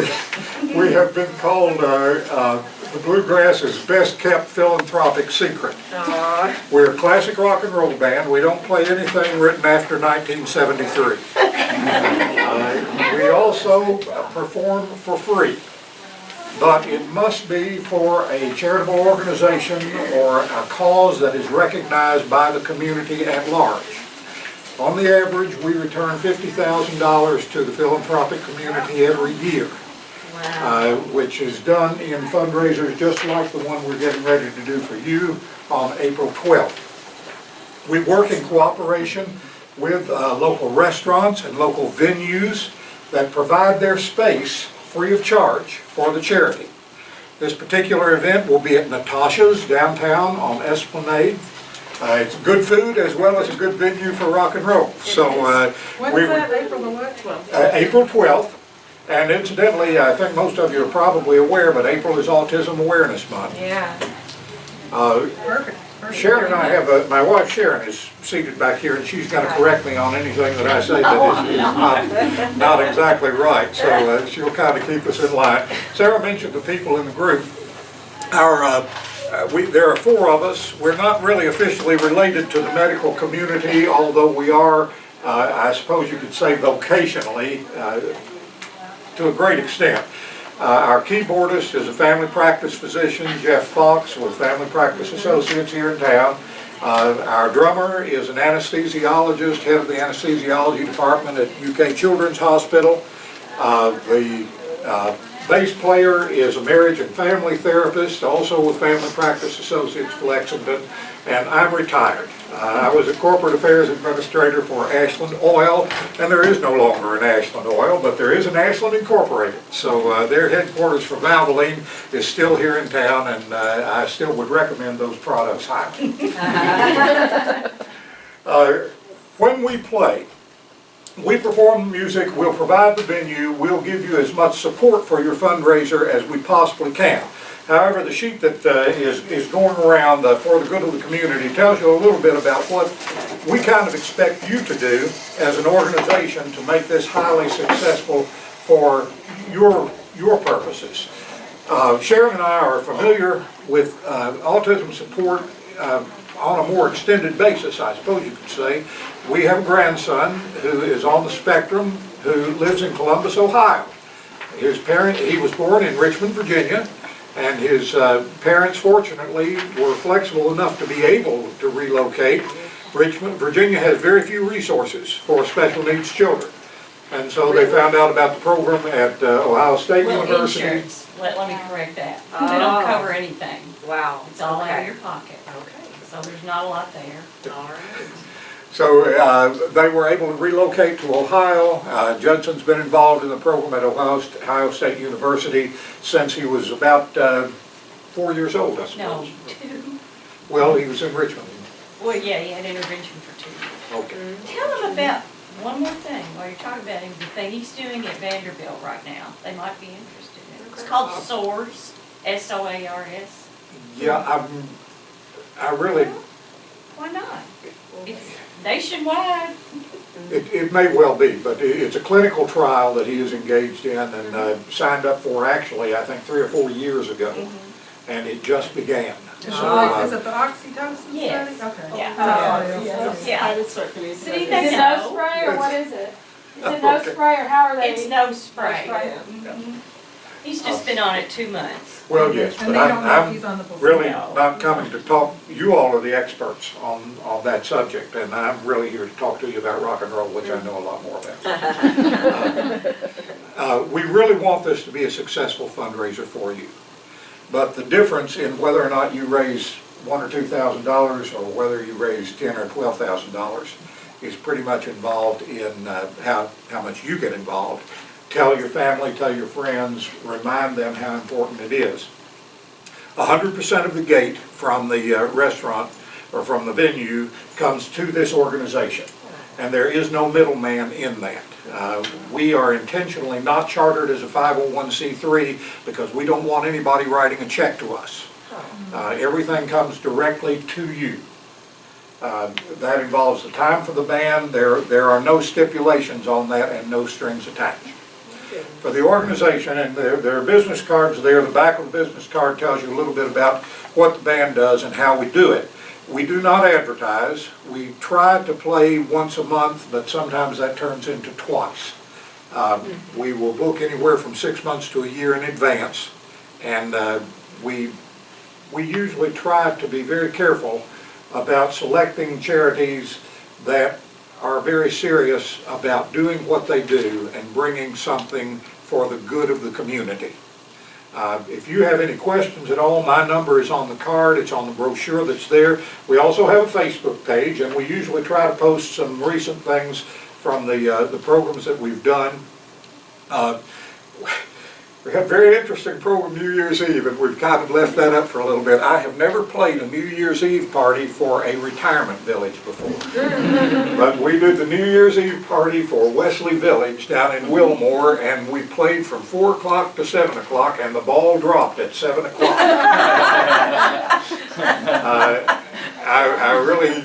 we have been called the Bluegrass's best kept philanthropic secret. We're a classic rock and roll band. We don't play anything written after 1973. We also perform for free, but it must be for a charitable organization or a cause that is recognized by the community at large. On the average, we return $50,000 to the philanthropic community every year, which is done in fundraisers just like the one we're getting ready to do for you on April 12th. We work in cooperation with local restaurants and local venues that provide their space free of charge for the charity. This particular event will be at Natasha's downtown on Esplanade. It's good food as well as a good venue for rock and roll. So when is that? April the what? 12th? April 12th. And incidentally, I think most of you are probably aware, but April is Autism Awareness Month. Yeah. Perfect. Sharon and I have my wife Sharon is seated back here, and she's going to correct me on anything that I say that is not exactly right. So she'll kind of keep us in line. Sarah mentioned the people in the group. There are 4 of us. We're not really officially related to the medical community, although we are, I suppose you could say, vocationally to a great extent. Our keyboardist is a family practice physician, Jeff Fox, with Family Practice Associates here in town. Our drummer is an anesthesiologist, head of the anesthesiology department at UK Children's Hospital. The bass player is a marriage and family therapist, also with Family Practice Associates of Lexington, and I'm retired. I was a corporate affairs administrator for Ashland Oil, and there is no longer an Ashland Oil, but there is an Ashland Incorporated. So their headquarters for Valvoline is still here in town, and I still would recommend those products highly. When we play, we perform music, we'll provide the venue, we'll give you as much support for your fundraiser as we possibly can. However, the sheet that is going around for the good of the community tells you a little bit about what we kind of expect you to do as an organization to make this highly successful for your purposes. Sharon and I are familiar with autism support on a more extended basis, I suppose you could say. We have a grandson who is on the spectrum who lives in Columbus, Ohio. He was born in Richmond, Virginia, and his parents fortunately were flexible enough to be able to relocate. Virginia has very few resources for special needs children, and so they found out about the program at Ohio State University. Insurance. Let me correct that. They don't cover anything. Wow. It's all out of your pocket. Okay. So there's not a lot there. All right. So they were able to relocate to Ohio. Judson's been involved in the program at Ohio State University since he was about 4 years old, I suppose. No, 2. Well, he was in Richmond. Well, yeah, he had intervention for 2 years. Okay. Tell them about one more thing while you're talking about him, the thing he's doing at Vanderbilt right now. They might be interested in it. It's called SOARS, S-O-A-R-S. Yeah, I really... Why not? It's nationwide. It may well be, but it's a clinical trial that he is engaged in and signed up for actually, I think 3 or 4 years ago, and it just began. Is it the oxytocin Yes. study? Okay. Yeah. Yeah. See, Is they it know. nose spray or what is it? Is it nose spray or how are they? It's nose spray. Nose spray. He's just been on it 2 months. Well, yes, And but they don't know if he's on I'm the placebo. really not coming to talk, you all are the experts on that subject, and I'm really here to talk to you about rock and roll, which I know a lot more about. We really want this to be a successful fundraiser for you, but the difference in whether or not you raise $1,000 or $2,000 or whether you raise $10,000 or $12,000 is pretty much involved in how much you get involved. Tell your family, tell your friends, remind them how important it is. 100% of the gate from the restaurant or from the venue comes to this organization, and there is no middleman in that. We are intentionally not chartered as a 501c3 because we don't want anybody writing a check to us. Everything comes directly to you. That involves the time for the band. There are no stipulations on that and no strings attached. for the organization, and there are business cards there. The back of the business card tells you a little bit about what the band does and how we do it. We do not advertise. We try to play once a month, but sometimes that turns into twice. We will book anywhere from 6 months to a year in advance, and we usually try to be very careful about selecting charities that are very serious about doing what they do and bringing something for the good of the community. If you have any questions at all, my number is on the card, it's on the brochure that's there. We also have a Facebook page, and we usually try to post some recent things from the programs that we've done. We had a very interesting program New Year's Eve, and we've kind of left that up for a little bit. I have never played a New Year's Eve party for a retirement village before. But we did the New Year's Eve party for Wesley Village down in Wilmore, and we played from 4 o'clock to 7 o'clock, and the ball dropped at 7 o'clock. I really,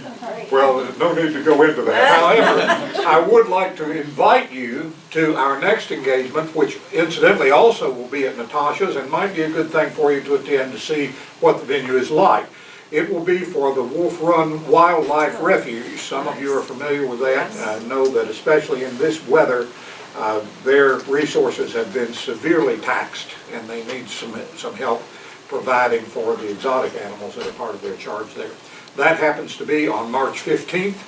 well, there's no need to go into that. However, I would like to invite you to our next engagement, which incidentally also will be at Natasha's, and might be a good thing for you to attend to see what the venue is like. It will be for the Wolf Run Wildlife Refuge. Some of you are familiar with that. Know that especially in this weather, their resources have been severely taxed, and they need some help providing for the exotic animals that are part of their charge there. That happens to be on March 15th.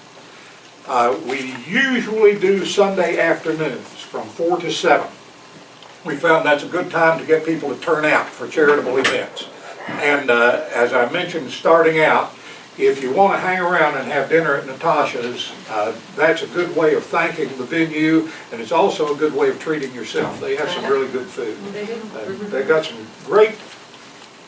We usually do Sunday afternoons from 4 to 7. We found that's a good time to get people to turn out for charitable events. And as I mentioned starting out, if you want to hang around and have dinner at Natasha's, that's a good way of thanking the venue, and it's also a good way of treating yourself. They have some really good food. They've got some great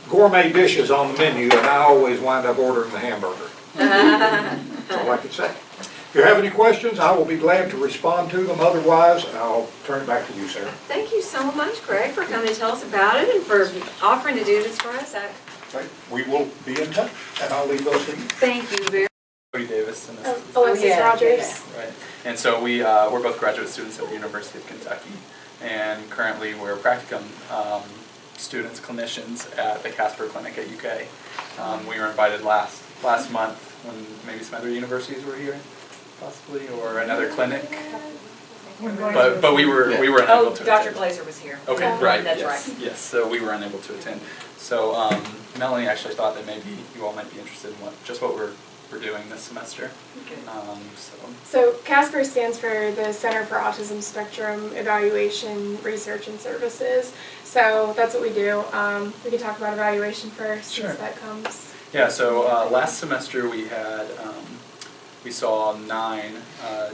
gourmet dishes on the menu, and I always wind up ordering the hamburger. That's all I can say. If you have any questions, I will be glad to respond to them. Otherwise, I'll turn it back to you, Sarah. Thank you so much, Greg, for coming to tell us about it and for offering to do this for us. Right. We will be in touch, and I'll leave those to you. Thank you very much. Cody Davis and Alexis Rogers. right. And so we're both graduate students at the University of Kentucky, and currently we're practicum students, clinicians at the Casper Clinic at UK. We were invited last month when maybe some other universities were here, possibly, or another clinic. But we were unable to Dr. attend. Glazer was here. Okay, Yeah. right. That's yes, right. Yes, so we were unable to attend. So Melanie actually thought that maybe you all might be interested in what we're doing this semester. Okay. So CASPER stands for the Center for Autism Spectrum Evaluation, Research, and Services. So that's what we do. We can talk about evaluation first, Sure. since that comes. Yeah, so last semester we had, we saw 9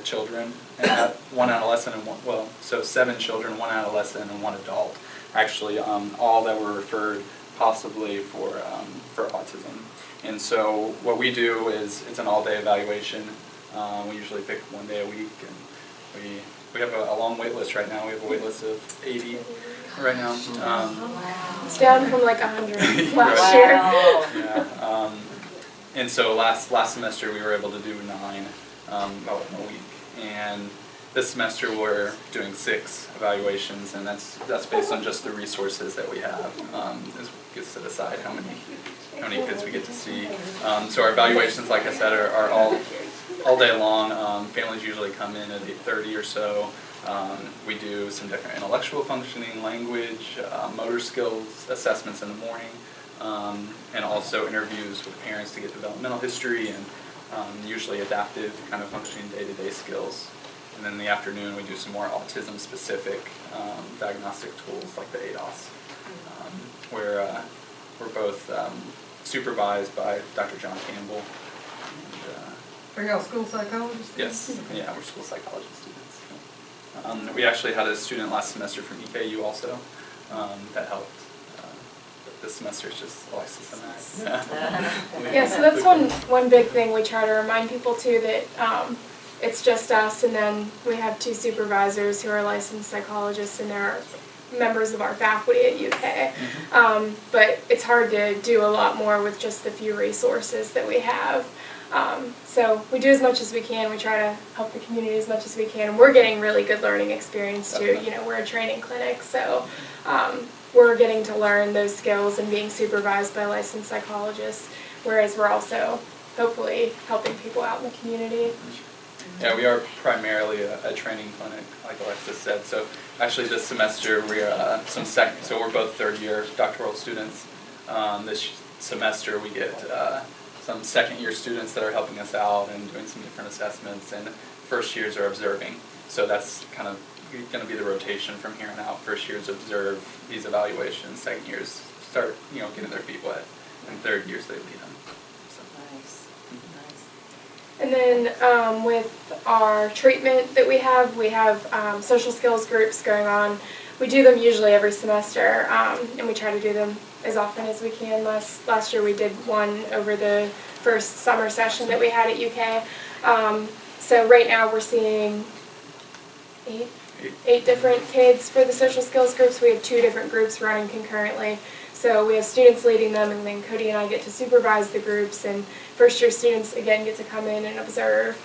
children, and 1 adolescent and so 7 children, 1 adolescent, and 1 adult. Actually, all that were referred possibly for autism. And so what we do is it's an all-day evaluation. We usually pick 1 day a week, and we have a long wait list right now. We have a wait list of 80 right now. It's down from like 100 last year. Yeah. And so last semester we were able to do 9 about in a week, and this semester we're doing 6 evaluations, and that's based on just the resources that we have. This gets to decide how many kids we get to see. So our evaluations, like I said, are all day long. Families usually come in at 8:30 or so. We do some different intellectual functioning, language, motor skills assessments in the morning, and also interviews with parents to get developmental history and usually adaptive kind of functioning day-to-day skills. And then in the afternoon we do some more autism-specific diagnostic tools like the ADOS, where we're both supervised by Dr. John Campbell. Are y'all school psychologists? Yes, yeah, we're school psychology students. We actually had a student last semester from EKU also that helped. But this semester it's just Alexis and I. Yeah, so that's one big thing we try to remind people too, that it's just us, and then we have 2 supervisors who are licensed psychologists, and they're members of our faculty at UK. But it's hard to do a lot more with just the few resources that we have. So we do as much as we can. We try to help the community as much as we can. We're getting really good learning experience too. You know, we're a training clinic, so we're getting to learn those skills and being supervised by licensed psychologists, whereas we're also hopefully helping people out in the community. Yeah, we are primarily a training clinic, like Alexis said. So actually this semester we're so we're both third-year doctoral students. This semester we get some second-year students that are helping us out and doing some different assessments, and first years are observing. So that's kind of going to be the rotation from here on out. First years observe these evaluations, second years start, getting their feet wet, and third years they lead them. So. Nice, nice. And then with our treatment that we have social skills groups going on. We do them usually every semester, and we try to do them as often as we can. Last year we did one over the first summer session that we had at UK. So right now we're seeing eight different kids for the social skills groups. We have 2 different groups running concurrently. So we have students leading them, and then Cody and I get to supervise the groups, and first year students again get to come in and observe.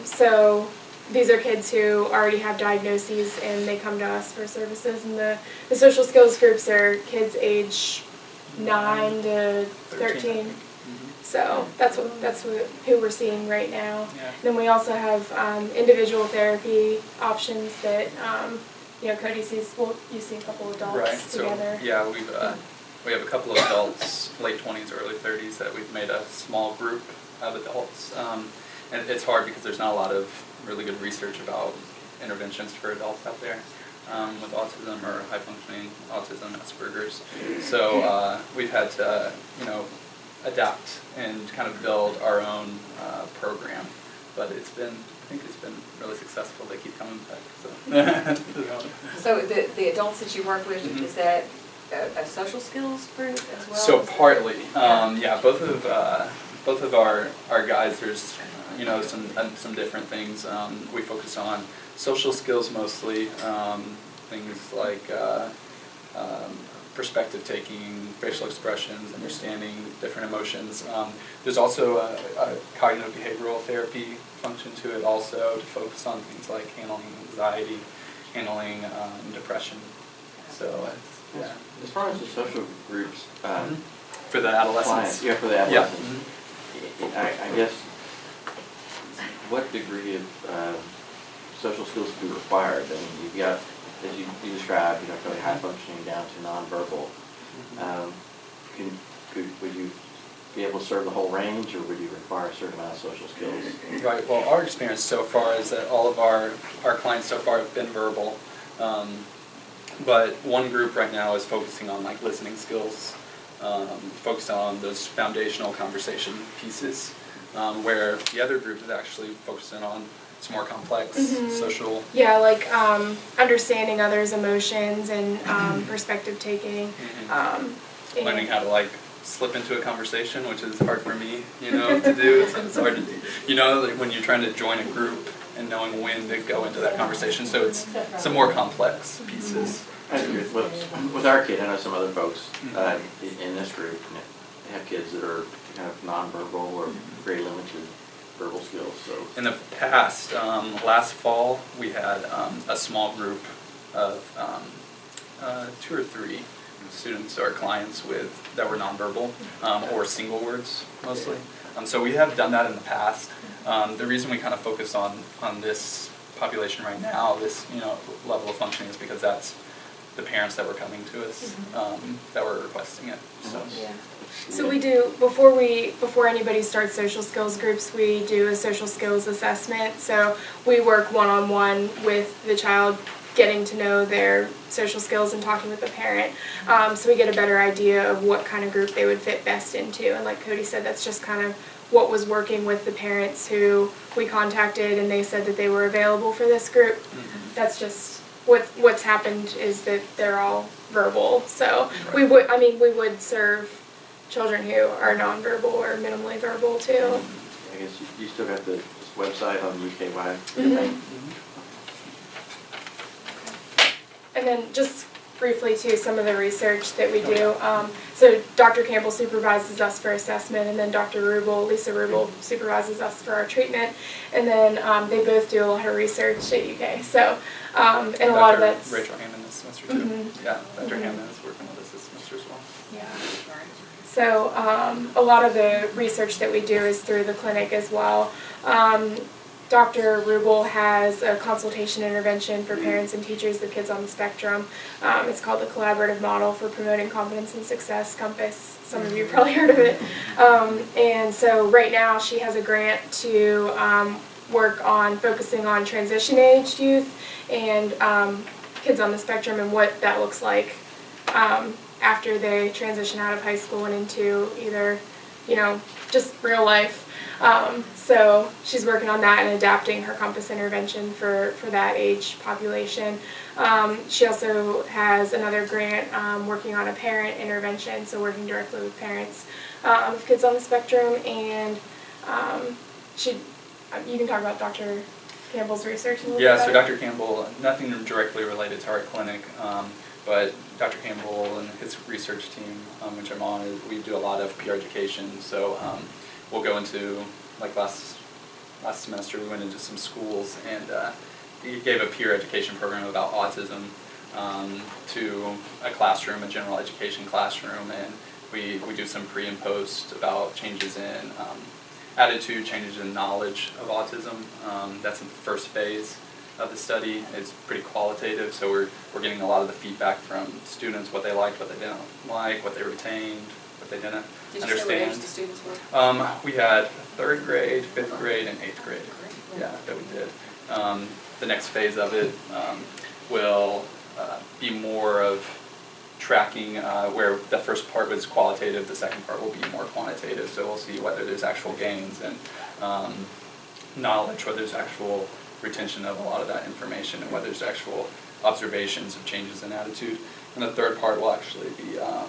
So these are kids who already have diagnoses and they come to us for services, and the social skills groups are kids age 9 to 13. So that's who we're seeing right now. Yeah. Then we also have individual therapy options that Cody sees. Well, you see a couple adults Right. together. So yeah, we have a couple of adults, late 20s, early 30s, that we've made a small group of adults. And it's hard because there's not a lot of really good research about interventions for adults out there with autism or high functioning autism, Asperger's. So we've had to, adapt and kind of build our own program. But I think it's been really successful. They keep coming back. So the adults that you work with, is that a social skills group as well? So partly, both of our guys, there's some different things. We focus on social skills mostly, things like perspective taking, facial expressions, understanding different emotions. There's also a cognitive behavioral therapy function to it also, to focus on things like handling anxiety, handling depression. So yeah. As far as the social groups, For the adolescents. for the adolescents. Yeah. I guess, what degree of social skills do be required? I mean, you've got, as you described, really high functioning down to nonverbal. Would you be able to serve the whole range, or would you require a certain amount of social skills? Right. Well, our experience so far is that all of our clients so far have been verbal. But one group right now is focusing on like listening skills, focusing on those foundational conversation pieces, where the other group is actually focusing on some more complex social. Yeah, like understanding others' emotions and perspective taking. Learning how to like slip into a conversation, which is hard for me, to do. It's hard to do. Like when you're trying to join a group and knowing when to go into that conversation. So it's some more complex pieces. With our kid, I know some other folks in this group have kids that are kind of nonverbal or very limited verbal skills. So in the past, last fall, we had a small group of 2 or 3 students or clients that were nonverbal or single words mostly. So we have done that in the past. The reason we kind of focus on this population right now, this level of functioning, is because that's the parents that were coming to us that were requesting it. So. Yeah. So we do, before anybody starts social skills groups, we do a social skills assessment. So we work one-on-one with the child, getting to know their social skills and talking with the parent. So we get a better idea of what kind of group they would fit best into. And like Cody said, that's just kind of what was working with the parents who we contacted, and they said that they were available for this group. That's just what's happened, is that they're all verbal. So we would serve children who are nonverbal or minimally verbal too. I guess you still got this website on UK-wide. And then just briefly to some of the research that we do. So Dr. Campbell supervises us for assessment, and then Dr. Lisa Rubel supervises us for our treatment, and then they both do a lot of research at UK. So, and a lot of that's... Rachel Hammond this semester too. Yeah, Dr. Hammond is working with us this semester as well. Yeah. So a lot of the research that we do is through the clinic as well. Dr. Rubel has a consultation intervention for parents and teachers of kids on the spectrum. It's called the Collaborative Model for Promoting Competence and Success, COMPASS. Some of you have probably heard of it. And so right now she has a grant to work on focusing on transition-aged youth and kids on the spectrum and what that looks like after they transition out of high school and into either, just real life. So she's working on that and adapting her COMPASS intervention for that age population. She also has another grant working on a parent intervention, so working directly with parents of kids on the spectrum. And you can talk about Dr. Campbell's research a little bit. Yeah, so Dr. Campbell, nothing directly related to our clinic, but Dr. Campbell and his research team, which I'm on, we do a lot of peer education. So we'll go into, like last semester, we went into some schools and he gave a peer education program about autism to a classroom, a general education classroom, and we do some pre and post about changes in attitude, changes in knowledge of autism. That's in the first phase of the study. It's pretty qualitative, so we're getting a lot of the feedback from students, what they liked, what they didn't like, what they retained, what they didn't Did you understand. say what age the students were? We had 3rd grade, 5th grade, and 8th grade. Yeah, that we did. The next phase of it will be more of tracking where the first part was qualitative, the second part will be more quantitative. So we'll see whether there's actual gains and knowledge, whether there's actual retention of a lot of that information, and whether there's actual observations of changes in attitude. And the third part will actually be a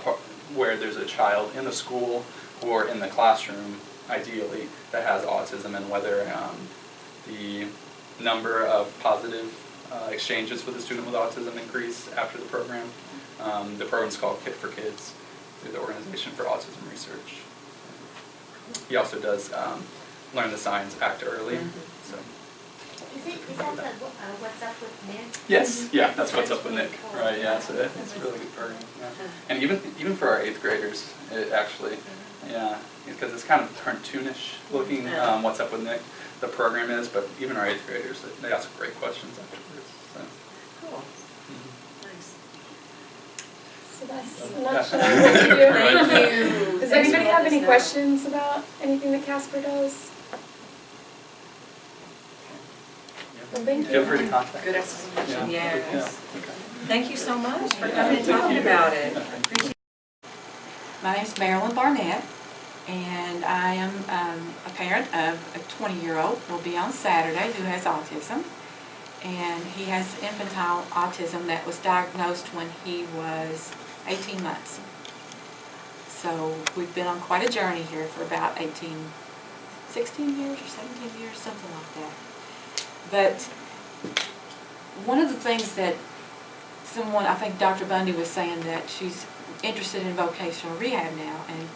part where there's a child in the school or in the classroom, ideally, that has autism, and whether the number of positive exchanges with a student with autism increase after the program. The program's called Kit for Kids through the Organization for Autism Research. He also does Learn the Signs, Act Early. So. Is that the What's Up with Nick? Yes, yeah, that's What's Up with Nick. Right, yeah, so it's a really good program. Yeah. And even for our 8th graders, it actually, yeah, because it's kind of cartoonish looking, What's Up with Nick, the program is, but even our 8th graders, they ask great questions afterwards. So. Cool. Nice. So that's a nutshell what we do. Thank you. Does anybody have any questions about anything that Casper does? Well, thank you. Feel free to contact Good us. explanation, Yeah. yes. Yeah. Okay. Thank you so much for Yeah, coming and thank talking you. about it. Yeah. Appreciate My name's Marilyn Barnett, and I am a parent of a 20-year-old, will be on Saturday, who has autism. And he has infantile autism that was diagnosed when he was 18 months. So we've been on quite a journey here for about 16 years or 17 years, something like that. But one of the things that I think Dr. Bundy was saying that she's interested in vocational rehab now, and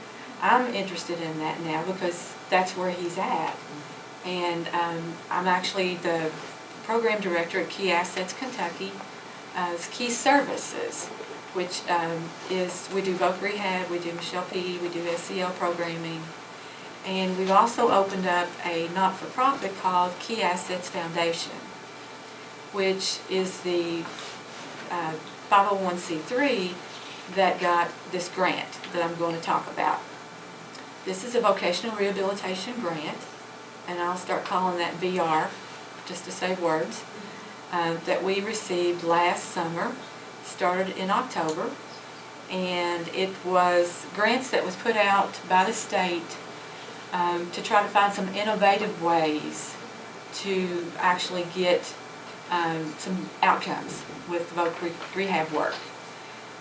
I'm interested in that now because that's where he's at. And I'm actually the program director at Key Assets Kentucky, Key Services, which is, we do voc rehab, we do Michelle P, we do SEL programming, and we've also opened up a not-for-profit called Key Assets Foundation, which is the 501c3 that got this grant that I'm going to talk about. This is a vocational rehabilitation grant, and I'll start calling that VR, just to save words, that we received last summer, started in October, and it was grants that was put out by the state to try to find some innovative ways to actually get some outcomes with voc rehab work.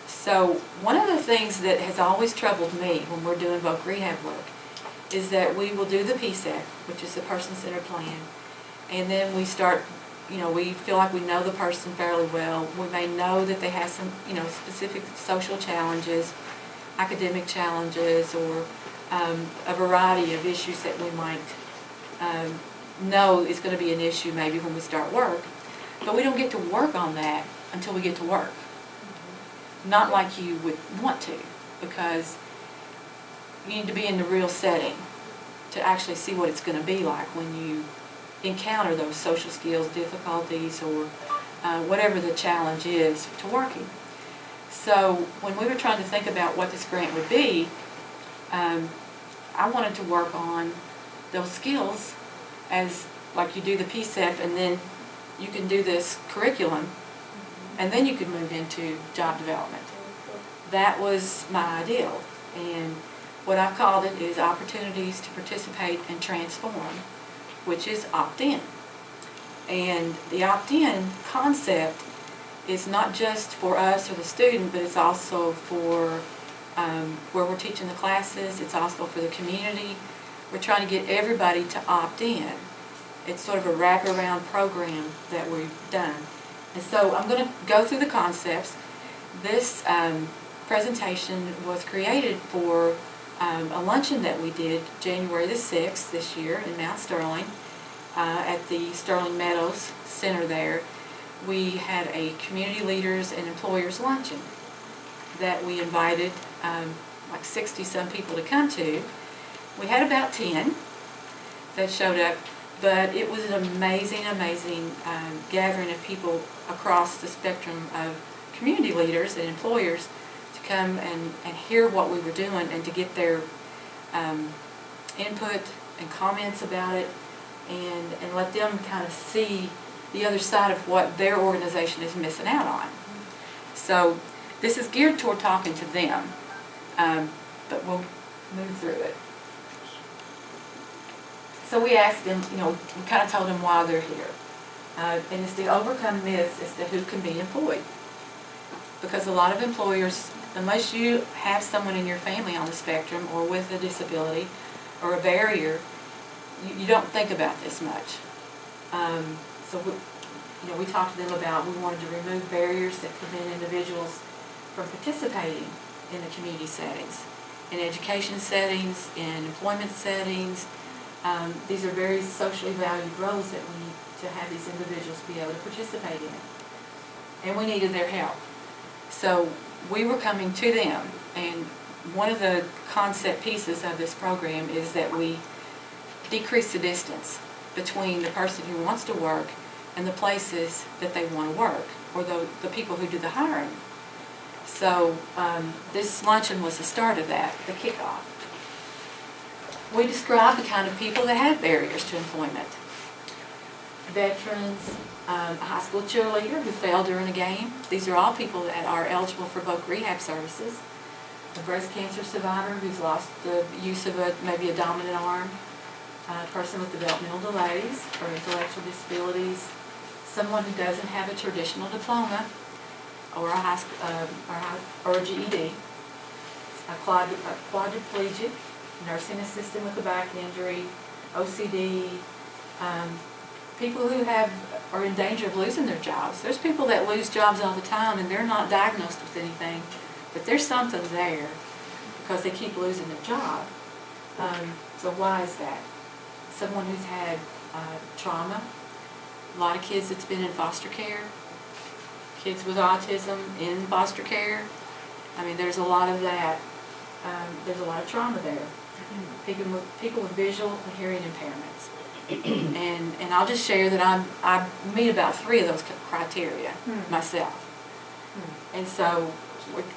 So one of the things that has always troubled me when we're doing voc rehab work is that we will do the PSEC, which is the person-centered plan, and then we start we feel like we know the person fairly well. We may know that they have some, specific social challenges, academic challenges, or a variety of issues that we might know is going to be an issue maybe when we start work. But we don't get to work on that until we get to work. Not like you would want to, because you need to be in the real setting to actually see what it's going to be like when you encounter those social skills difficulties or whatever the challenge is to working. So when we were trying to think about what this grant would be, I wanted to work on those skills as like you do the PSEP and then you can do this curriculum and then you can move into job development. That was my ideal, and what I've called it is opportunities to participate and transform, which is opt-in. And the opt-in concept is not just for us or the student, but it's also for where we're teaching the classes. It's also for the community. We're trying to get everybody to opt in. It's sort of a wraparound program that we've done. And so I'm going to go through the concepts. This presentation was created for a luncheon that we did January the 6th this year in Mount Sterling at the Sterling Meadows Center there. We had a community leaders and employers luncheon that we invited like 60-some people to come to. We had about 10 that showed up, but it was an amazing, amazing gathering of people across the spectrum of community leaders and employers to come and hear what we were doing and to get their input and comments about it and let them kind of see the other side of what their organization is missing out on. So this is geared toward talking to them, but we'll move through it. So we asked them, we kind of told them why they're here. And it's to overcome myths as to who can be employed. Because a lot of employers, unless you have someone in your family on the spectrum or with a disability or a barrier, you don't think about this much. So we talked to them about we wanted to remove barriers that prevent individuals from participating in the community settings, in education settings, in employment settings. These are very socially valued roles that we need to have these individuals be able to participate in. And we needed their help. So we were coming to them, and one of the concept pieces of this program is that we decrease the distance between the person who wants to work and the places that they want to work, or the people who do the hiring. So this luncheon was the start of that, the kickoff. We described the kind of people that have barriers to employment. Veterans, a high school cheerleader who fell during a game. These are all people that are eligible for voc rehab services. A breast cancer survivor who's lost the use of maybe a dominant arm. A person with developmental delays or intellectual disabilities. Someone who doesn't have a traditional diploma or a GED. A quadriplegic, nursing assistant with a back injury, OCD, people who are in danger of losing their jobs. There's people that lose jobs all the time and they're not diagnosed with anything, but there's something there because they keep losing their job. So why is that? Someone who's had trauma, a lot of kids that's been in foster care, kids with autism in foster care. I mean, there's a lot of that. There's a lot of trauma there. People with visual and hearing impairments. And I'll just share that I meet about 3 of those criteria myself. And so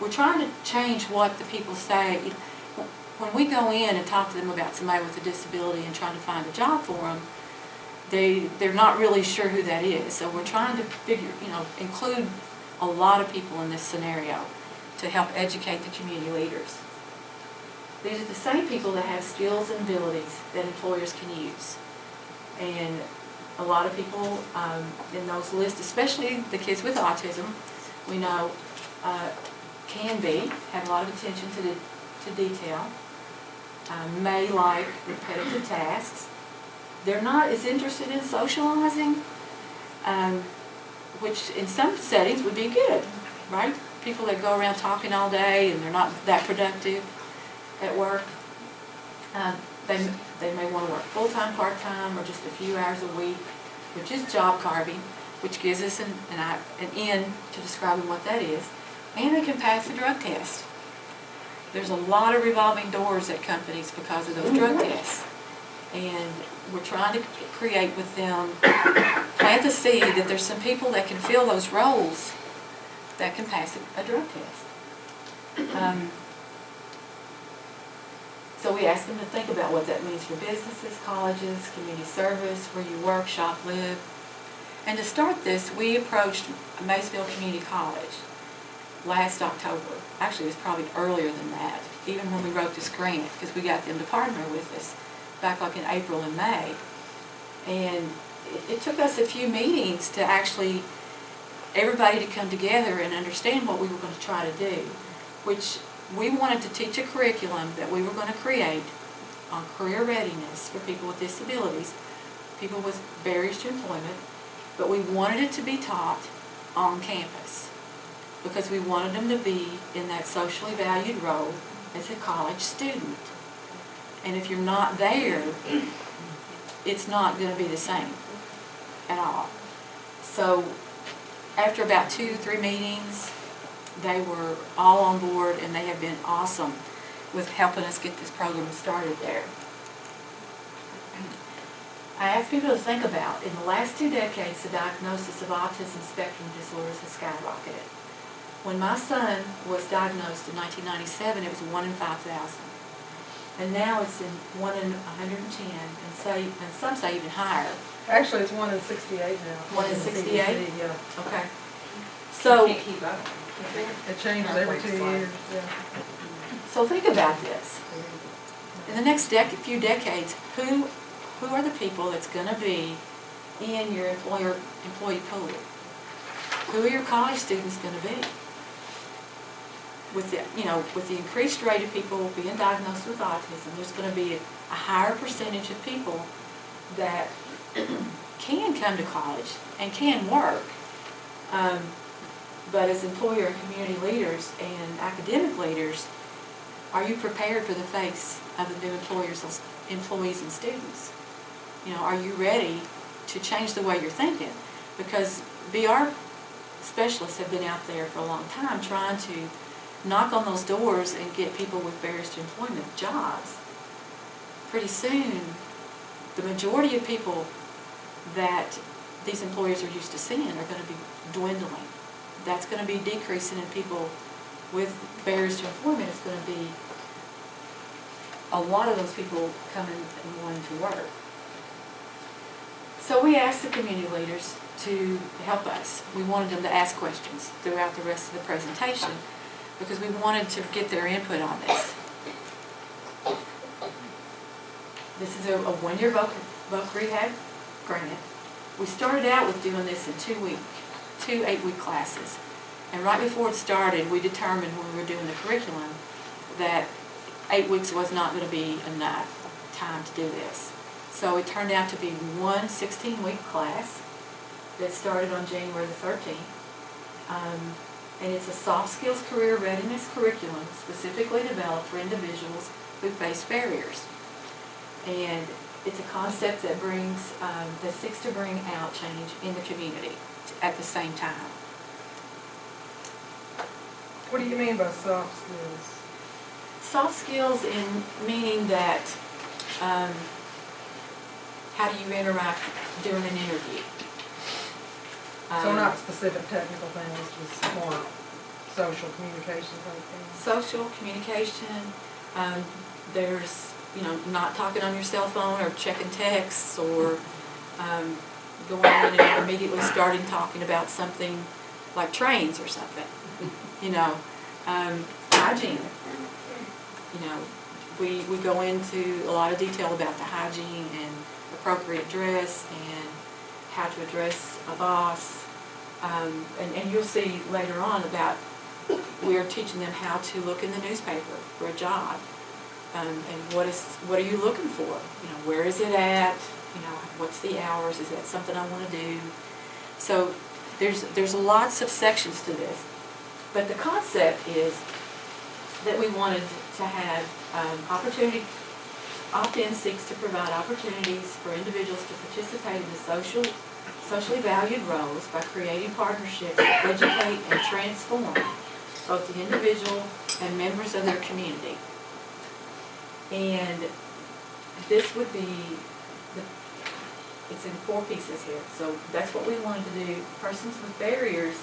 we're trying to change what the people say. When we go in and talk to them about somebody with a disability and trying to find a job for them, they're not really sure who that is. So we're trying to include a lot of people in this scenario to help educate the community leaders. These are the same people that have skills and abilities that employers can use. And a lot of people in those lists, especially the kids with autism, we know have a lot of attention to detail, may like repetitive tasks. They're not as interested in socializing, which in some settings would be good, right? People that go around talking all day and they're not that productive at work, they may want to work full-time, part-time, or just a few hours a week, which is job carving, which gives us an end to describing what that is, and they can pass a drug test. There's a lot of revolving doors at companies because of those drug tests. And we're trying to create with them, plant the seed that there's some people that can fill those roles that can pass a drug test. So we ask them to think about what that means for businesses, colleges, community service, where you work, shop, live. And to start this, we approached Maysville Community College last October. Actually, it was probably earlier than that, even when we wrote this grant, because we got them to partner with us back like in April and May. And it took us a few meetings to actually, everybody to come together and understand what we were going to try to do, which we wanted to teach a curriculum that we were going to create on career readiness for people with disabilities, people with barriers to employment, but we wanted it to be taught on campus because we wanted them to be in that socially valued role as a college student. And if you're not there, it's not going to be the same at all. So after about 2-3 meetings, they were all on board, and they have been awesome with helping us get this program started there. I ask people to think about, in the last 2 decades, the diagnosis of autism spectrum disorders has skyrocketed. When my son was diagnosed in 1997, it was 1 in 5,000. And now it's in 1 in 110, and some say even higher. Actually, it's 1 in 68 now. 1 in 68? Yeah. Okay. So, Can't keep up. It changes every 2 years, yeah. so think about this. In the next few decades, who are the people that's going to be in your employee pool? Who are your college students going to be? With the increased rate of people being diagnosed with autism, there's going to be a higher percentage of people that can come to college and can work. But as employer and community leaders and academic leaders, are you prepared for the face of the new employees and students? Are you ready to change the way you're thinking? Because BR specialists have been out there for a long time trying to knock on those doors and get people with barriers to employment jobs. Pretty soon, the majority of people that these employers are used to seeing are going to be dwindling. That's going to be decreasing in people with barriers to employment. It's going to be a lot of those people coming and wanting to work. So we asked the community leaders to help us. We wanted them to ask questions throughout the rest of the presentation because we wanted to get their input on this. This is a 1-year voc rehab grant. We started out with doing this in 2 8-week classes. And right before it started, we determined when we were doing the curriculum that 8 weeks was not going to be enough time to do this. So it turned out to be one 16-week class that started on January the 13th. And it's a soft skills career readiness curriculum specifically developed for individuals who face barriers. And it's a concept that that seeks to bring out change in the community at the same time. What do you mean by soft skills? Soft skills in meaning that how do you interact during an interview? So not specific technical things, just more social communication type things? Social communication, there's, not talking on your cell phone or checking texts or going in and immediately starting talking about something like trains or something. Hygiene. We go into a lot of detail about the hygiene and appropriate dress and how to address a boss. And you'll see later on about we're teaching them how to look in the newspaper for a job. And what are you looking for? Where is it at? What's the hours? Is that something I want to do? So there's lots of sections to this. But the concept is that we wanted to have opportunity. Opt-in seeks to provide opportunities for individuals to participate in the socially valued roles by creating partnerships that educate and transform both the individual and members of their community. And this would be, it's in 4 pieces here. So that's what we wanted to do. Persons with barriers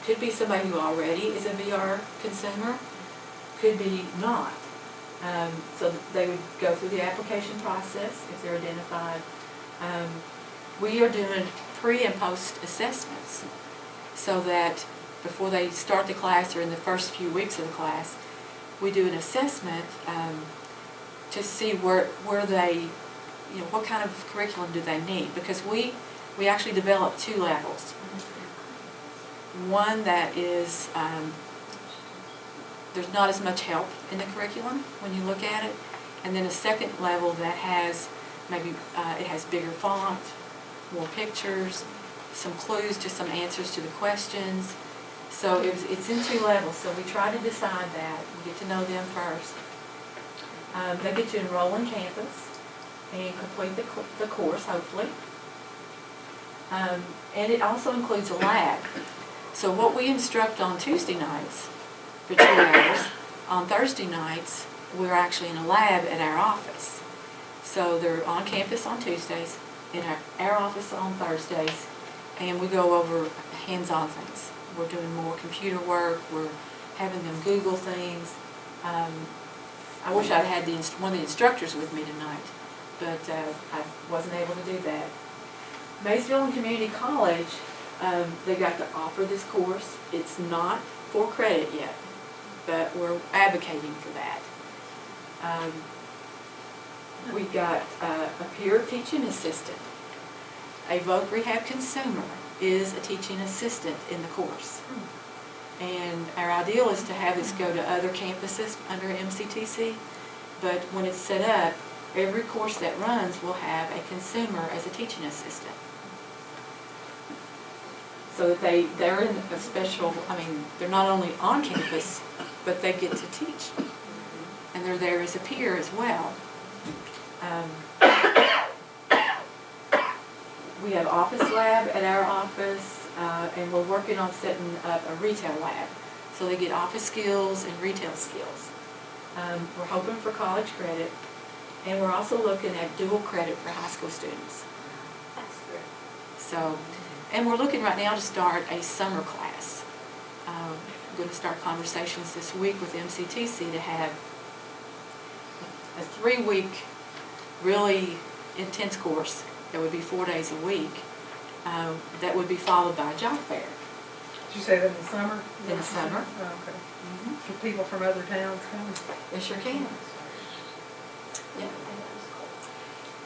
could be somebody who already is a VR consumer, could be not. So they would go through the application process if they're identified. We are doing pre and post assessments so that before they start the class or in the first few weeks of the class, we do an assessment to see where they, what kind of curriculum do they need, because we actually develop 2 levels. One that is, there's not as much help in the curriculum when you look at it, and then a second level that has maybe, it has bigger font, more pictures, some clues to some answers to the questions. So it's in 2 levels, so we try to decide that, we get to know them first. They get to enroll in campus and complete the course, hopefully. And it also includes a lab. So what we instruct on Tuesday nights for 2 hours, on Thursday nights, we're actually in a lab at our office. So they're on campus on Tuesdays, in our office on Thursdays, and we go over hands-on things. We're doing more computer work, we're having them Google things. I wish I'd had one of the instructors with me tonight, but I wasn't able to do that. Maysville and Community College, they got to offer this course. It's not for credit yet, but we're advocating for that. We got a peer teaching assistant. A voc rehab consumer is a teaching assistant in the course. And our ideal is to have this go to other campuses under MCTC, but when it's set up, every course that runs will have a consumer as a teaching assistant. So that they're in a special, they're not only on campus, but they get to teach. And they're there as a peer as well. We have office lab at our office, and we're working on setting up a retail lab. So they get office skills and retail skills. We're hoping for college credit, and we're also looking at dual credit for high school students. That's great. So, and we're looking right now to start a summer class. I'm going to start conversations this week with MCTC to have a 3-week really intense course that would be 4 days a week, that would be followed by a job fair. Did you say that in the summer? In the summer. Oh, okay. Can people from other towns come? They sure can. Yeah.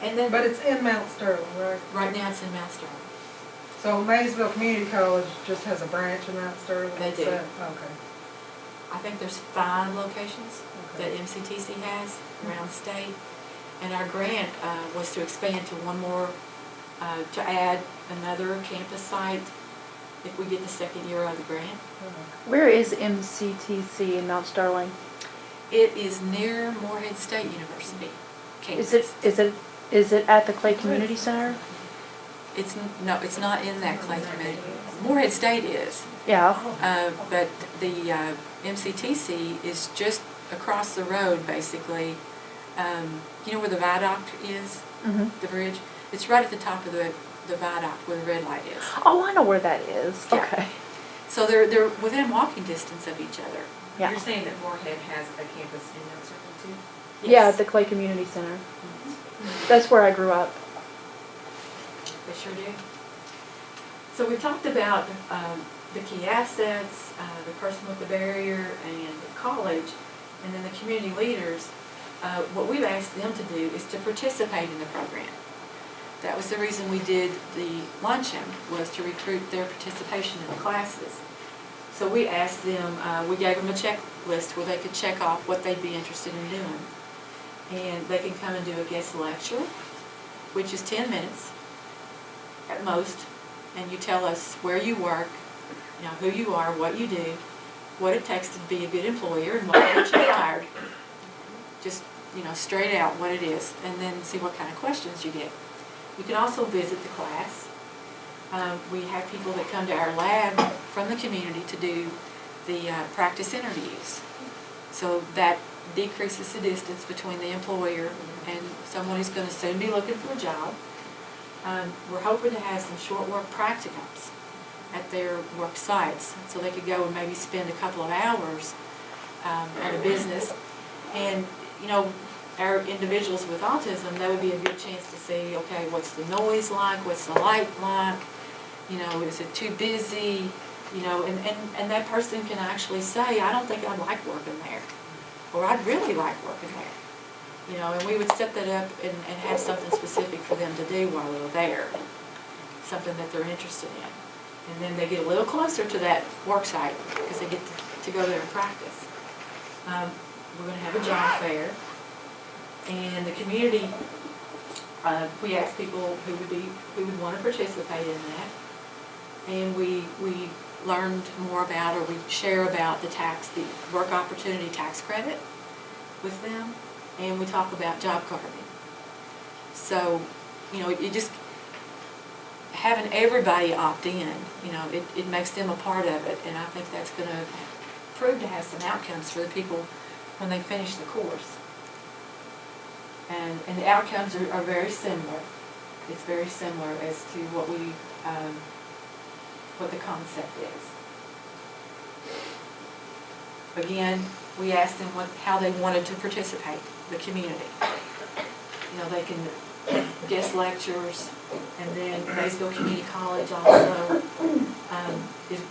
And then, But it's in Mount Sterling, right? right now it's in Mount Sterling. So Maysville Community College just has a branch in Mount Sterling? They do. Okay. I think there's 5 locations that Okay. MCTC has around the state. And our grant was to expand to one more, to add another campus site if we get the 2nd year of the grant. Where is MCTC in Mount Sterling? It is near Morehead State University campus. Is it at the Clay Community Center? No, it's not in that Clay community. Morehead State is, Yeah. but the MCTC is just across the road, basically. You know where the viaduct is, Mm-hmm. the bridge? It's right at the top of the viaduct where the red light is. Oh, I know where that is. Yeah. Okay. So they're within walking distance of each other. Yeah. You're saying that Morehead has a campus in Mount Sterling too? Yeah, Yes. at the Clay Community Center. That's where I grew up. They sure do. So we talked about the key assets, the person with the barrier, and college, and then the community leaders. What we've asked them to do is to participate in the program. That was the reason we did the luncheon, was to recruit their participation in the classes. So we asked them, we gave them a checklist where they could check off what they'd be interested in doing. And they can come and do a guest lecture, which is 10 minutes. at most, and you tell us where you work, you know, who you are, what you do, what it takes to be a good employer, and what gets you fired. Just, you know, straight out what it is, and then see what kind of questions you get. You can also visit the class. We have people that come to our lab from the community to do the practice interviews. So that decreases the distance between the employer and someone who's going to soon be looking for a job. We're hoping to have some short work practicums at their work sites, so they could go and maybe spend a couple of hours at a business. And, you know, our individuals with autism, that would be a good chance to see, okay, what's the noise like, what's the light like, you know, is it too busy, you know, and that person can actually say, I don't think I'd like working there, or I'd really like working there. You know, and we would set that up and have something specific for them to do while they're there, something that they're interested in. And then they get a little closer to that work site because they get to go there and practice. We're going to have a job fair, and the community, we asked people who would want to participate in that, and we learned more about, or we share about the work opportunity tax credit with them, and we talk about job carving. So, you know, you just having everybody opt in, you know, it makes them a part of it, and I think that's going to prove to have some outcomes for the people when they finish the course. And the outcomes are very similar. It's very similar as to what the concept is. Again, we asked them how they wanted to participate, the community. You know, they can guest lectures, and then Maysville Community College also,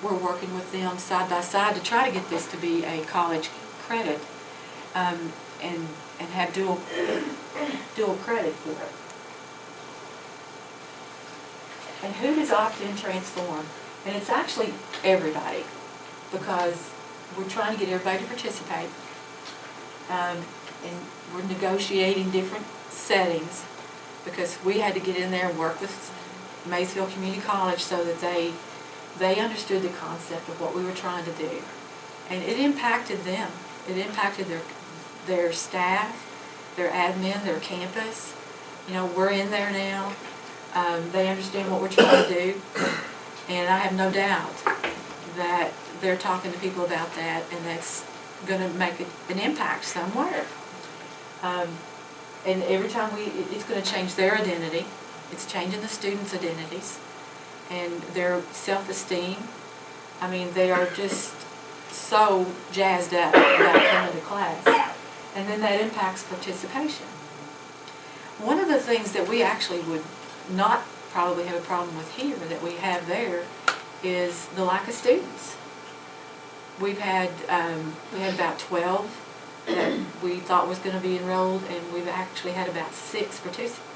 we're working with them side by side to try to get this to be a college credit, and have dual credit for it. And who does opt-in transform? And it's actually everybody, because we're trying to get everybody to participate, and we're negotiating different settings, because we had to get in there and work with Maysville Community College so that they understood the concept of what we were trying to do. And it impacted them. It impacted their staff, their admin, their campus. You know, we're in there now. They understand what we're trying to do. And I have no doubt that they're talking to people about that, and that's going to make an impact somewhere. And every time it's going to change their identity. It's changing the students' identities and their self-esteem. I mean, they are just so jazzed up about coming to class. And then that impacts participation. One of the things that we actually would not probably have a problem with here that we have there is the lack of students. We had about 12 that we thought was going to be enrolled, and we've actually had about 6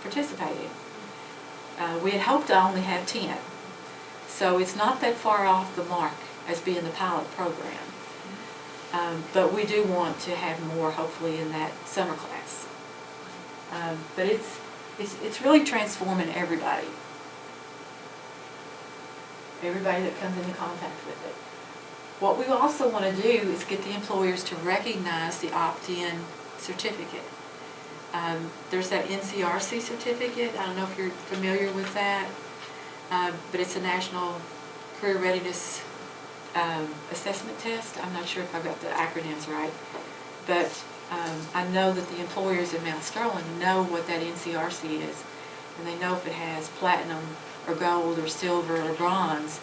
participating. We had hoped to only have 10. So it's not that far off the mark as being the pilot program. But we do want to have more, hopefully, in that summer class. But it's really transforming everybody. Everybody that comes into contact with it. What we also want to do is get the employers to recognize the opt-in certificate. There's that NCRC certificate. I don't know if you're familiar with that, but it's a National Career Readiness Assessment Test. I'm not sure if I got the acronyms right, but I know that the employers in Mount Sterling know what that NCRC is, and they know if it has platinum or gold or silver or bronze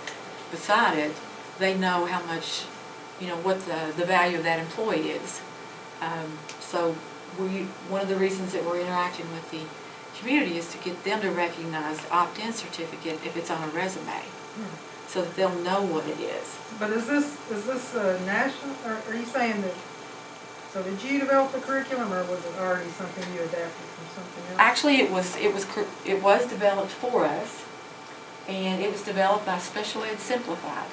beside it. They know how much, you know, what the value of that employee is. So one of the reasons that we're interacting with the community is to get them to recognize the opt-in certificate if it's on a resume, so that they'll know what it is. But is this national, or are you saying that, so did you develop the curriculum, or was it already something you adapted from something else? Actually, it was developed for us, and it was developed by Special Ed Simplified.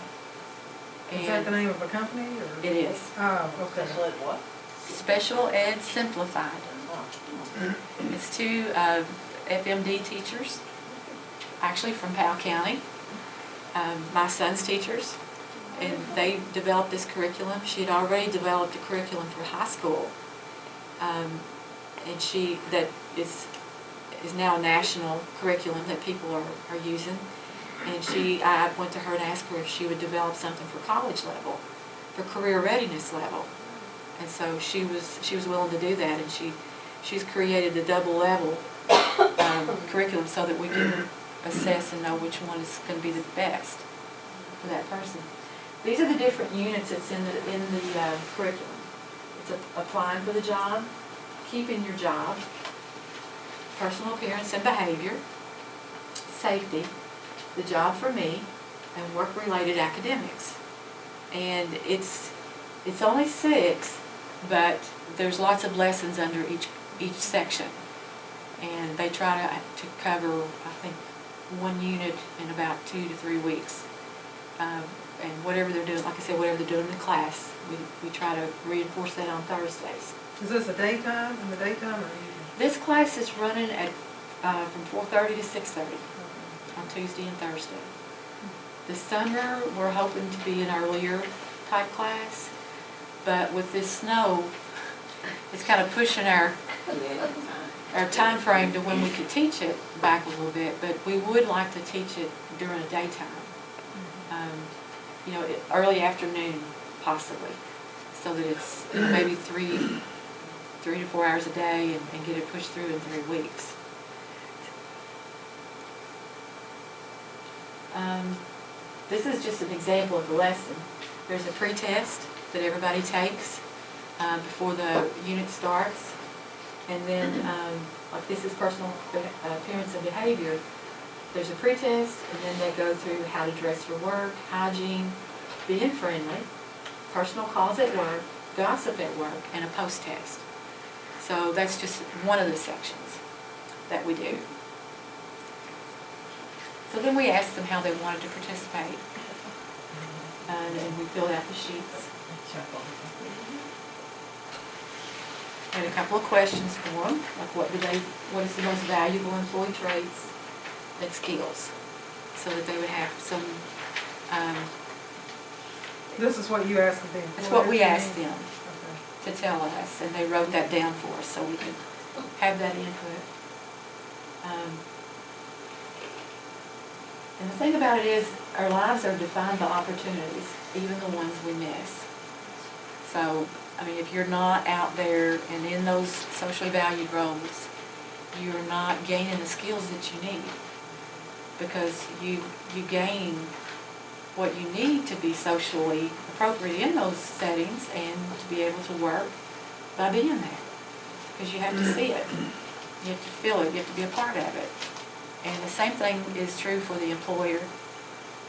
Is that the name of a company, or? It is. Oh, okay. Special ed what? Special Ed Simplified. It's 2 FMD teachers actually from Powell County, my son's teachers, and they developed this curriculum. She had already developed a curriculum for high school, and that is now a national curriculum that people are using. And I went to her and asked her if she would develop something for college level, for career readiness level. And so she was willing to do that, and she's created a double level curriculum so that we can assess and know which one is going to be the best for that person. These are the different units that's in the curriculum. It's applying for the job, keeping your job, personal appearance and behavior, safety, the job for me, and work-related academics. And it's only 6, but there's lots of lessons under each section. And they try to cover, I think, 1 unit in about 2 to 3 weeks. And whatever they're doing, like I said, whatever they're doing in the class, we try to reinforce that on Thursdays. Is this a daytime, in the daytime or evening? This class is running at from 4:30 to 6:30 on Tuesday and Thursday. The summer, we're hoping to be an earlier type class, but with this snow, it's kind of pushing our time frame to when we could teach it back a little bit, but we would like to teach it during the daytime. Early afternoon, possibly, so that it's maybe 3 to 4 hours a day and get it pushed through in 3 weeks. This is just an example of the lesson. There's a pre-test that everybody takes before the unit starts, and then like this is personal appearance and behavior. There's a pre-test, and then they go through how to dress for work, hygiene, being friendly, personal calls at work, gossip at work, and a post-test. So that's just one of the sections that we do. So then we asked them how they wanted to participate, and we filled out the sheets. And a couple of questions for them, like what is the most valuable employee traits and skills, so that they would have some. This is what you asked the employer? It's what we to asked do? them Okay. to tell us, and they wrote that down for us so we could have that input. And the thing about it is, our lives are defined by opportunities, even the ones we miss. So, I mean, if you're not out there and in those socially valued roles, you're not gaining the skills that you need, because you gain what you need to be socially appropriate in those settings and to be able to work by being there. Because you have to see it, you have to feel it, you have to be a part of it. And the same thing is true for the employer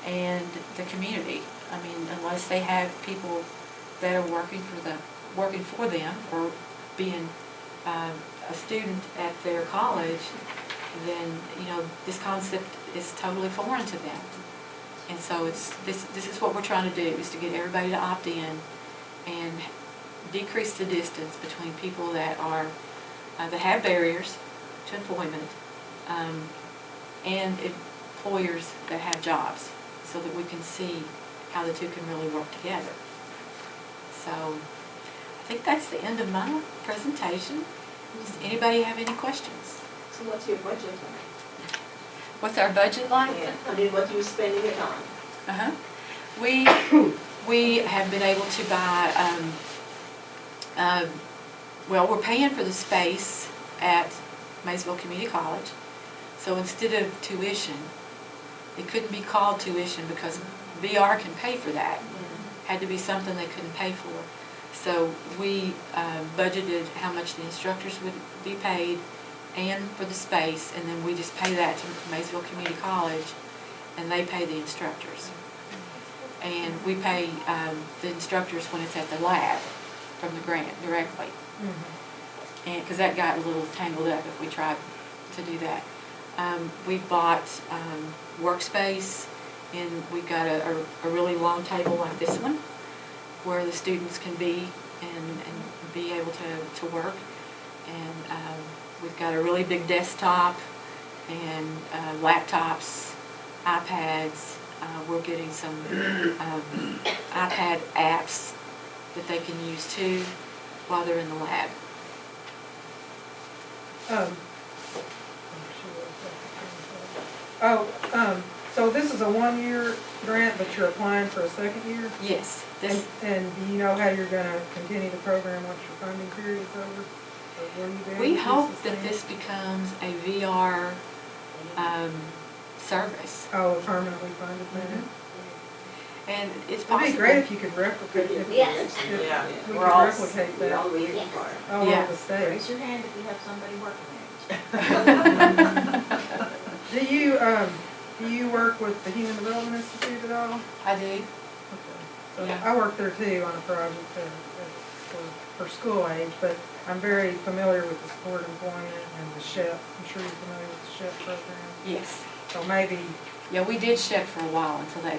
and the community. I mean, unless they have people that are working for them or being a student at their college, then this concept is totally foreign to them. And so this is what we're trying to do, is to get everybody to opt in and decrease the distance between people that are that have barriers to employment and employers that have jobs, so that we can see how the two can really work together. So I think that's the end of my presentation. Does anybody have any questions? So what's your budget like? What's our budget like? Yeah, I mean, what are you spending it on? We have been able to buy, we're paying for the space at Maysville Community College. So instead of tuition, it couldn't be called tuition because VR can pay for that. Had to be something they couldn't pay for. So we budgeted how much the instructors would be paid and for the space, and then we just pay that to Maysville Community College, and they pay the instructors. And we pay the instructors when it's at the lab from the grant directly. And because that got a little tangled up if we tried to do that. We've bought workspace, and we've got a really long table like this one where the students can be and be able to work. And we've got a really big desktop, and laptops, iPads. We're getting some iPad apps that they can use too while they're in the lab. So this is a 1-year grant, but you're applying for a second year? Yes. And do you know how you're gonna continue the program once your funding period is over? Or will you be able We to hope sustain that it? this becomes a VR service. Oh, permanently funded then? And it's It'd possible. be great if you could replicate, if Yes. we Yeah. could We're all- replicate We all that need it Yes. for it. all Yeah. over the state. Raise your hand if you have somebody working Do you work with the Human Development Institute at all? I do. Okay. So Yeah. I work there too on a project for school age, but I'm very familiar with the support employment and the SHEP. I'm sure you're familiar with the SHEP program. Yes. So maybe, Yeah, we did SHEP for a while until they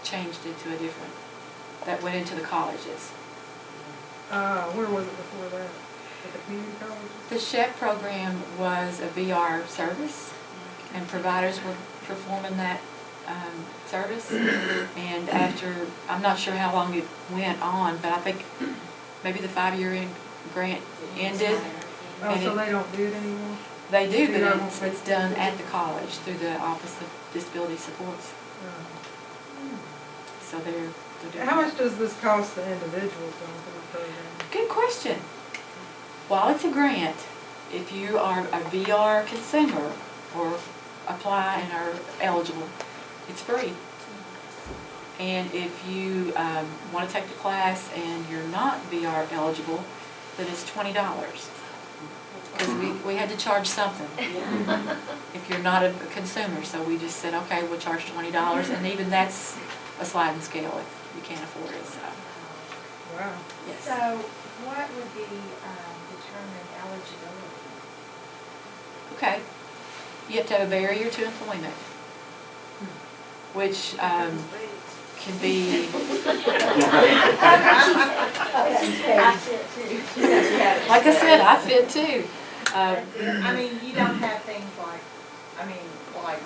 changed it to a different, that went into the colleges. where was it before that? At the community colleges? The SHEP program was a VR service, and providers were performing that service. And after, I'm not sure how long it went on, but I think maybe the 5-year grant ended. Oh, And so it- they don't do it anymore? They do, but VR it's done at the college through the Office of Disability Supports. So they're doing How that. much does this cost the individuals going through the program? Good question. While it's a grant, if you are a VR consumer or apply and are eligible, it's free. And if you want to take the class and you're not VR eligible, then it's $20. Because we had to charge something if you're not a consumer. So we just said, okay, we'll charge $20, and even that's a sliding scale if you can't afford it. So, Wow. yes. So what would be determined eligibility? Okay. You have to have a barrier to employment, which can be, like I said, I fit too. I mean, you don't have things like, like,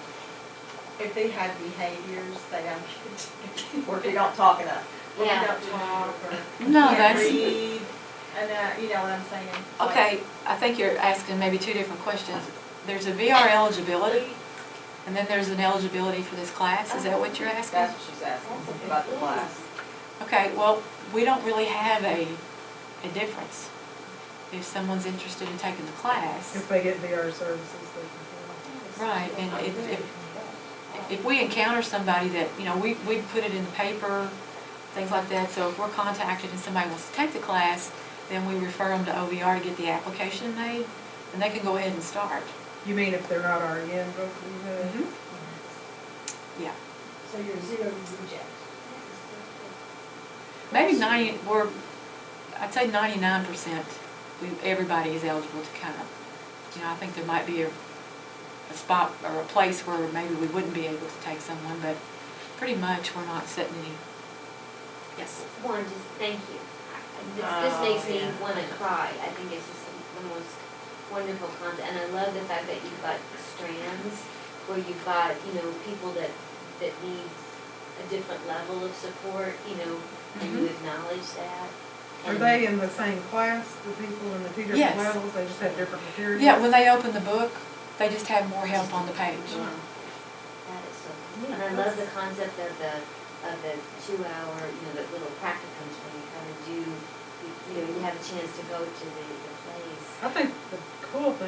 if they have behaviors, they don't get, or if they don't talk enough. Or if Yeah. they don't talk, or No, can't that's, read, and, you know what I'm saying? Like- okay, I think you're asking maybe two different questions. There's a VR eligibility, and then there's an eligibility for this class. Is that what you're asking? That's what she's asking, about the class. Okay, well, we don't really have a difference. If someone's interested in taking the class, If they get VR services, they can. right, and if we encounter somebody that, you know, we put it in the paper, things like that, so if we're contacted and somebody wants to take the class, then we refer them to OVR to get the application made, and they can go ahead and start. You mean if they're not already in vocal rehab? Yeah. So you're zero reject. Maybe I'd say 99%, everybody is eligible to come. You know, I think there might be a spot or a place where maybe we wouldn't be able to take someone, but pretty much we're not setting any. Yes. One, just thank you. This makes me want to cry. I think it's just the most wonderful concept. And I love the fact that you've got strands where you've got, you know, people that need a different level of support, you know, and you acknowledge that. Are And- they in the same class, the people in the two different Yes. levels? They just have different materials? Yeah, when they open the book, they just have more help on the page. That is so cool. And I love the concept of the 2-hour, you know, the little practicums when you kind of do, you know, you have a chance to go to the place. I think the coolest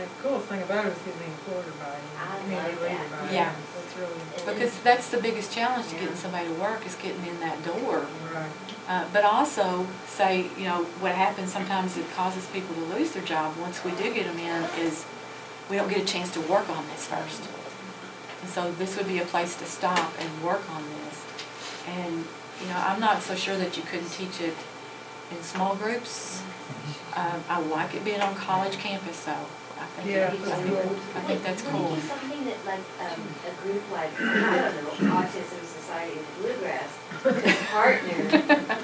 thing about it is getting the employer by I community love leader that. by Yeah. That's really important. Because that's the biggest challenge to getting somebody to work, is getting in that door. Right. But also, say, you know, what happens sometimes, it causes people to lose their job once we do get them in, is we don't get a chance to work on this first. And so this would be a place to stop and work on this. And, you know, I'm not so sure that you couldn't teach it in small groups. I like it being on college campus, so I think, Yeah. I think that's Would cool. it be something that like a group like, I don't know, Autism Society of the Bluegrass could partner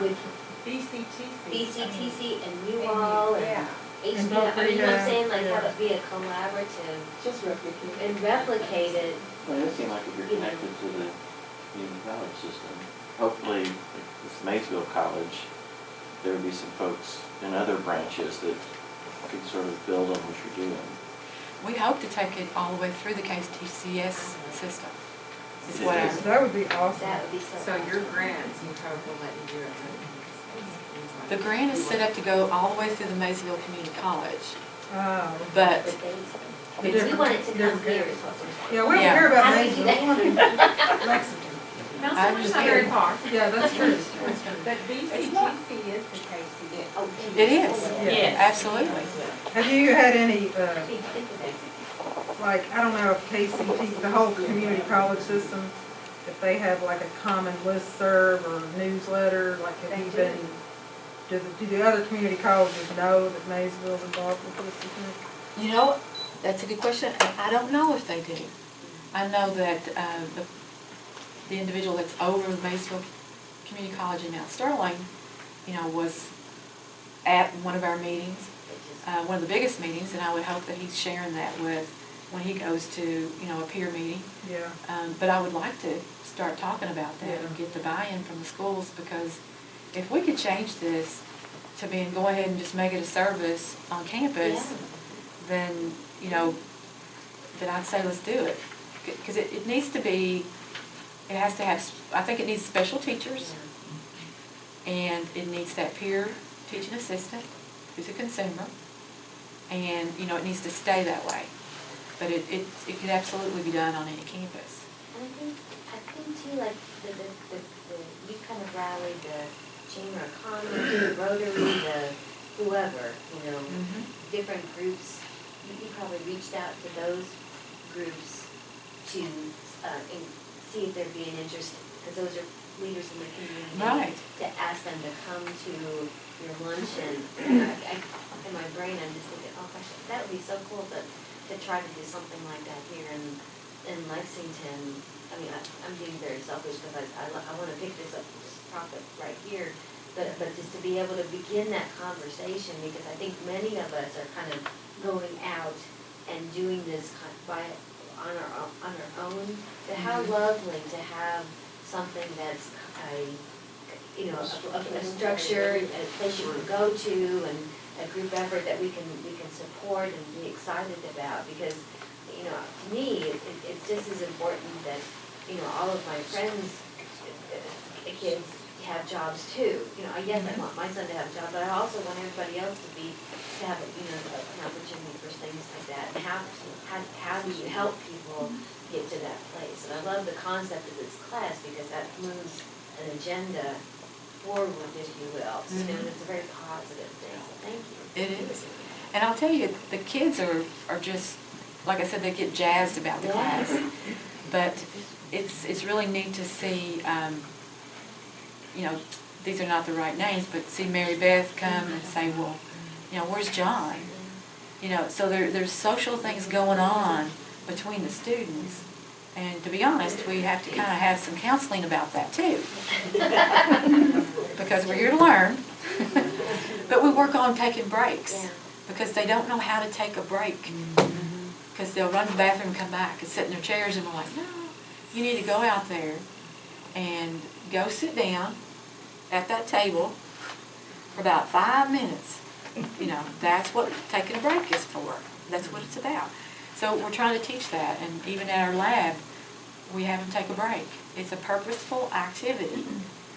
with BCTC. BCTC and you all and, Yeah. HBI, I mean, you know what I'm saying, like Yeah. have it be a collaborative Just replicate. and replicate it. Well, it does seem like if you're connected to the community college system, hopefully, like this Maysville College, there would be some folks in other branches that could sort of build on what you're doing. We hope to take it all the way through the KTCS system. Is what It I, is. That would be awesome. That would be so. So your grants, you hope will let you do it. the grant is set up to go all the way through the Maysville Community College, Oh. but We want it to come here is what we're saying. Yeah, we don't Yeah. care about How do we do Maysville. that? Lexington. Mount not very far. Yeah, that's true. But BCTC is the KCS. Oh, It is, Yes. absolutely. Have you had any, Think of that. like, I don't know if KCT, the whole community college system, if they have like a common listserv or newsletter, like have you been, do the other community colleges know that Maysville's involved with this? You know, that's a good question. I don't know if they do. I know that the individual that's over Maysville Community College in Mount Sterling, you know, was at one of our meetings, one of the biggest meetings, and I would hope that he's sharing that with, when he goes to, you know, a peer meeting. Yeah. But I would like to start talking about that and get the buy-in from the schools, because if we could change this to being, go ahead and just make it a service on campus, then, you know, then I'd say let's do it. Because it needs to be, it has to have, I think it needs special teachers, and it needs that peer teaching assistant who's a consumer, and, you know, it needs to stay that way. But it could absolutely be done on any campus. And I think too, like, you kind of rallied the Chamber of Commerce, the Rotary, the whoever, you know, different groups. You probably reached out to those groups to see if there'd be an interest, because those are leaders in the community. Right. To ask them to come to your luncheon. In my brain, I'm just thinking, oh gosh, that would be so cool to try to do something like that here in Lexington. I mean, I'm being very selfish because I want to pick this up, just prop it right here. But just to be able to begin that conversation, because I think many of us are kind of going out and doing this on our own. But how lovely to have something that's a structure, a place you can go to, and a group effort that we can support and be excited about. Because, you know, to me, it's just as important that, you know, all of my friends' kids have jobs too. You know, yes, I want my son to have a job, but I also want everybody else to have an opportunity for things like that. And how do you help people get to that place? And I love the concept of this class because that moves an agenda forward, if you will. You know, it's a very positive thing. So thank you. It is. And I'll tell you, the kids are just, like I said, they get jazzed about the class. But it's really neat to see, you know, these are not the right names, but see Mary Beth come and say, well, you know, where's John? You know, so there's social things going on between the students. And to be honest, we have to kind of have some counseling about that too. Because we're here to learn. But we work on taking breaks. Because they don't know how to take a break. Because they'll run to the bathroom and come back and sit in their chairs, and we're like, no, you need to go out there and go sit down at that table for about 5 minutes. You know, that's what taking a break is for. That's what it's about. So we're trying to teach that, and even at our lab, we have them take a break. It's a purposeful activity.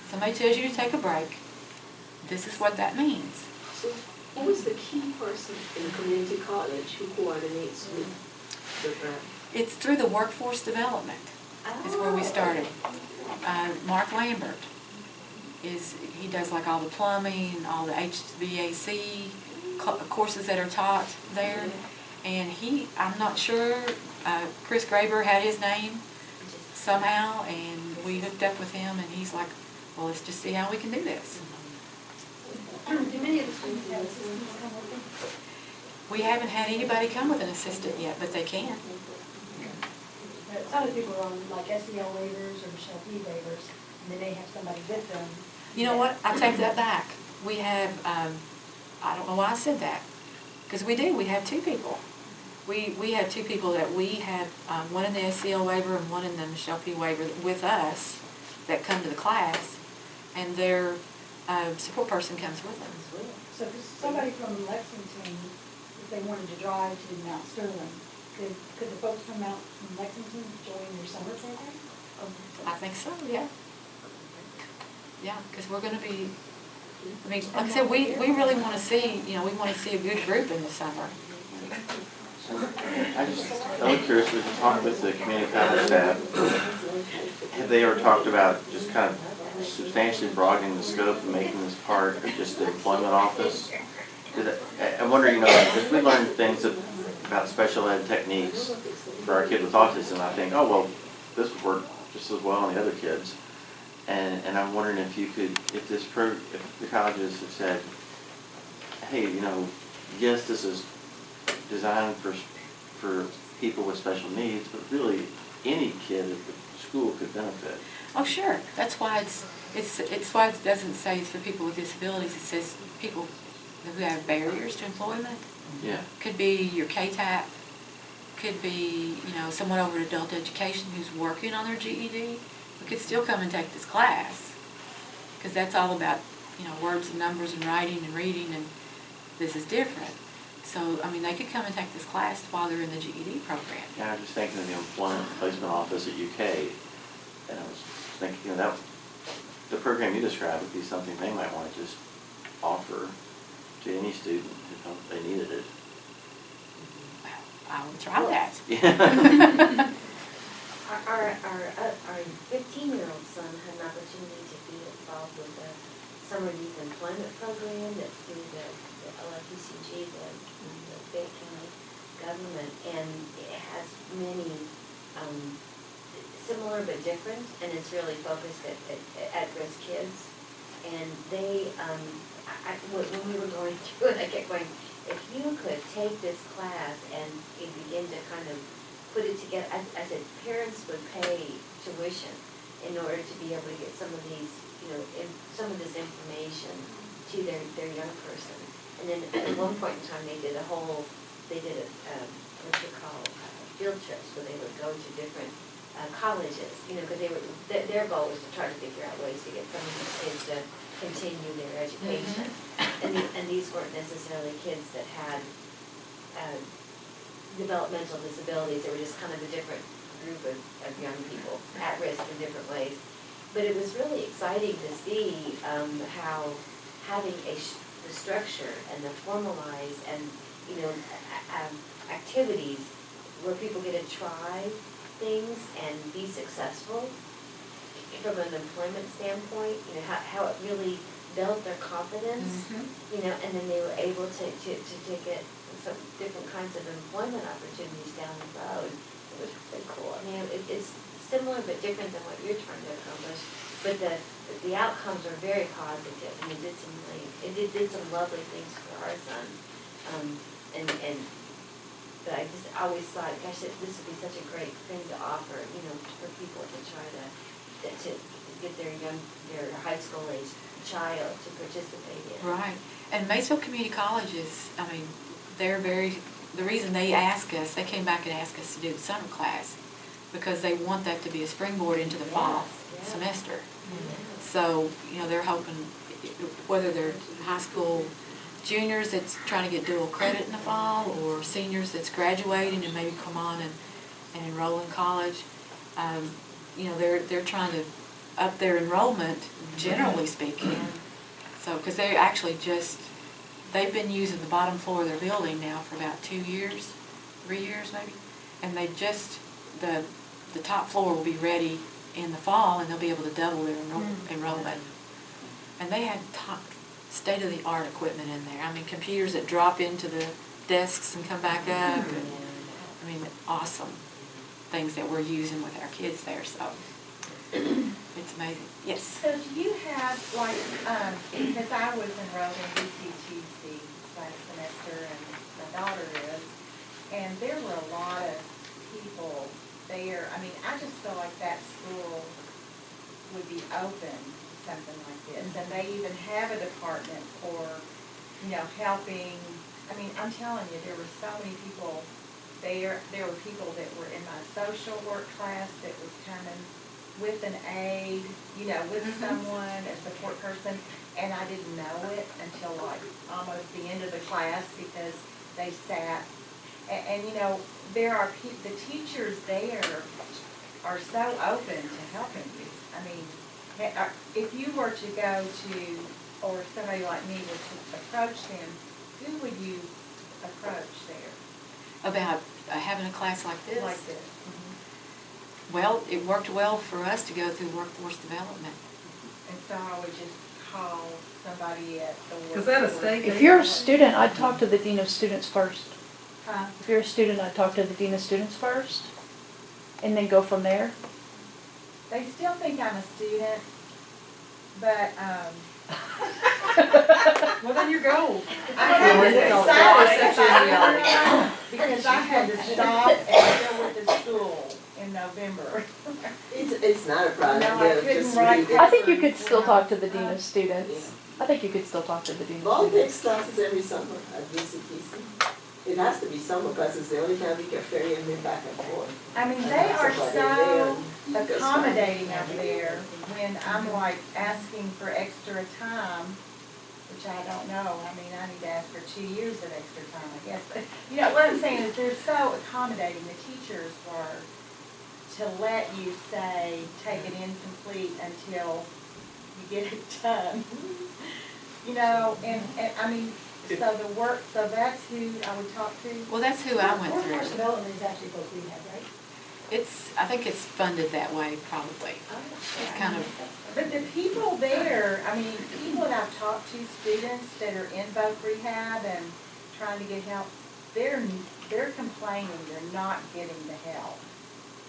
Somebody tells you to take a break, this is what that means. So who is the key person in community college who coordinates with the grant? It's through the workforce development is where we started. Mark Lambert he does like all the plumbing, all the HVAC courses that are taught there. And I'm not sure, Chris Graber had his name somehow, and we hooked up with him, and he's like, well, let's just see how we can do this. Do many of the students have assistants come with them? We haven't had anybody come with an assistant yet, but they can. Some people are on like SEL waivers or Michelle P waivers, and then they have somebody with them. You know what? I take that back. We have, I don't know why I said that. Because we do, we have two people. We have two people that we have, one in the SEL waiver and one in the Michelle P. waiver with us that come to the class, and their support person comes with them. So if somebody from Lexington, if they wanted to drive to Mount Sterling, could the folks from Lexington join your summer program? I think so, yeah. Yeah, because we're gonna be, I mean, like I said, we really wanna see, we wanna see a good group in the summer. I'm curious, we've talked with the community college staff. Have they ever talked about just kind of substantially broadening the scope and making this part of just the employment office? Because I'm wondering, if we learn things about special ed techniques for our kid with autism, I think, oh, well, this would work just as well on the other kids. And I'm wondering if you could, if the colleges have said, hey, yes, this is designed for people with special needs, but really any kid at the school could benefit. Oh, sure. That's why it's why it doesn't say it's for people with disabilities. It says people who have barriers to employment. Yeah. Could be your KTAP, could be, someone over at adult education who's working on their GED, but could still come and take this class. Because that's all about, words and numbers and writing and reading, and this is different. So, they could come and take this class while they're in the GED program. Yeah, I'm just thinking of the employment placement office at UK, and I was thinking, that the program you described would be something they might want to just offer to any student who felt they needed it. I will try that. Yeah. Our 15-year-old son had an opportunity to be involved with the Summer Youth Employment Program that's through the LFUCG, the Fayette County government, and it has many similar but different, and it's really focused at-risk kids. And they, when we were going through it, I kept going, if you could take this class and begin to kind of put it together, I said parents would pay tuition in order to be able to get some of these, some of this information to their young person. And then at one point in time, they did a what you call field trips, where they would go to different colleges, because their goal was to try to figure out ways to get some of these kids to continue their education. Mm-hmm. And these weren't necessarily kids that had developmental disabilities. They were just kind of a different group of young people at risk in different ways. But it was really exciting to see how having the structure and the formalized and activities where people get to try things and be successful from an employment standpoint, how it really built their confidence, Mm-hmm. And then they were able to get some different kinds of employment opportunities down the road. It was really cool. It's similar but different than what you're trying to accomplish, but the outcomes are very positive, and it did some lovely things for our son. But I just always thought, gosh, this would be such a great thing to offer, for people to try to get their high school age child to participate in. Right. And Maysville Community Colleges, the reason they came back and asked us to do the summer class, because they want that to be a springboard into the fall semester. Mm-hmm. So, they're hoping, whether they're high school juniors that's trying to get dual credit in the fall, or seniors that's graduating and maybe come on and enroll in college, they're trying to up their enrollment, generally speaking. So, because they actually they've been using the bottom floor of their building now for about 2 years, 3 years maybe, and the top floor will be ready in the fall, and they'll be able to double their enrollment. And they have state-of-the-art equipment in there. Computers that drop into the desks and come back up, and awesome things that we're using with our kids there. So it's amazing. Yes. So do you have, because I was enrolled in BCTC last semester, and my daughter is, and there were a lot of people there. I just feel like that school would be open to something like this. And they even have a department for, helping I mean, I'm telling you, there were so many people there. There were people that were in my social work class that was coming with an aide, you know, with someone, a support person, and I didn't know it until like almost the end of the class because they sat. And you know, there are the teachers there are so open to helping you. I mean, if you were to go to, or somebody like me were to approach them, who would you approach there? About having a class like this? Like this? Well, it worked well for us to go through workforce development. And so I would just call somebody at the workforce. Is that a state? If you're a student, I'd talk to the dean of students first. Huh? If you're a student, I'd talk to the dean of students first, and then go from there. They still think I'm a student, but, Well, then you're gold. I had to decide because I had to stop and go with the school in November. It's not a problem. No, I They'll couldn't just write read I it. think you could still talk to the dean of students. I think you could still talk to the dean of Ball students. takes classes every summer at VCTC. It has to be summer because it's the only time we can ferry them back and forth. I mean, they are so accommodating up there when I'm like asking for extra time, which I don't know. I mean, I need to ask for 2 years of extra time, I guess. But, you know, what I'm saying is they're so accommodating. The teachers were to let you say, take it incomplete until you get it done. You know, and I mean, so that's who I would talk to. Well, that's who I went Workforce through. development is actually both rehab, right? I think it's funded that way, probably. It's kind of, But the people there, I mean, people that I've talked to, students that are in both rehab and trying to get help, they're complaining they're not getting the help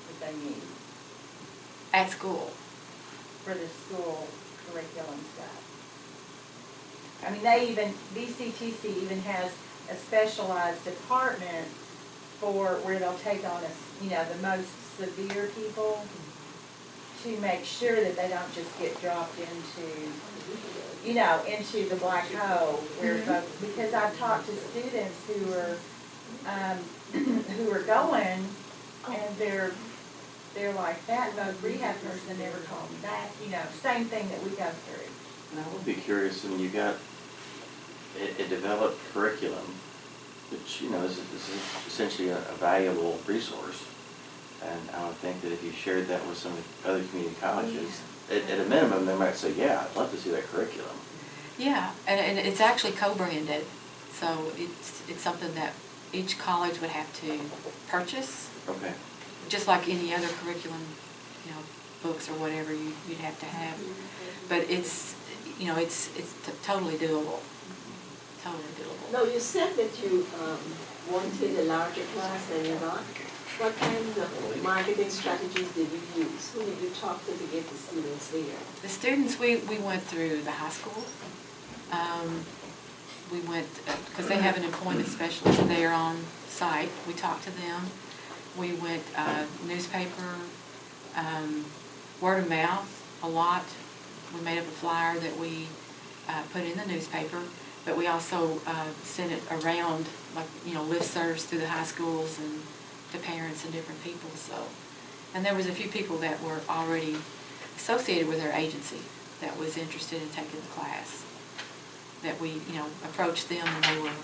that they need at school. for the school curriculum stuff. I mean, VCTC even has a specialized department for where they'll take on the most severe people to make sure that they don't just get dropped into the black hole where because I've talked to students who are going and they're like that, no rehab person never called me back, same thing that we go through. And I would be curious, I mean, you got a developed curriculum, which, is essentially a valuable resource. And I would think that if you shared that with some other community colleges, at a minimum, they might say, yeah, I'd love to see that curriculum. Yeah, and it's actually co-branded, so it's something that each college would have to purchase. Okay. Just like any other curriculum, books or whatever you'd have to have. But it's totally doable. Totally doable. No, you said that you wanted a larger class than you got. What kind of marketing strategies did you use? Who did you talk to get the students there? The students, we went through the high school. We went, because they have an employment specialist there on site. We talked to them. We went newspaper, word of mouth a lot. We made up a flyer that we put in the newspaper, but we also sent it around, like, listservs through the high schools and to parents and different people. So, and there was a few people that were already associated with our agency that was interested in taking the class. That we, approached them and they were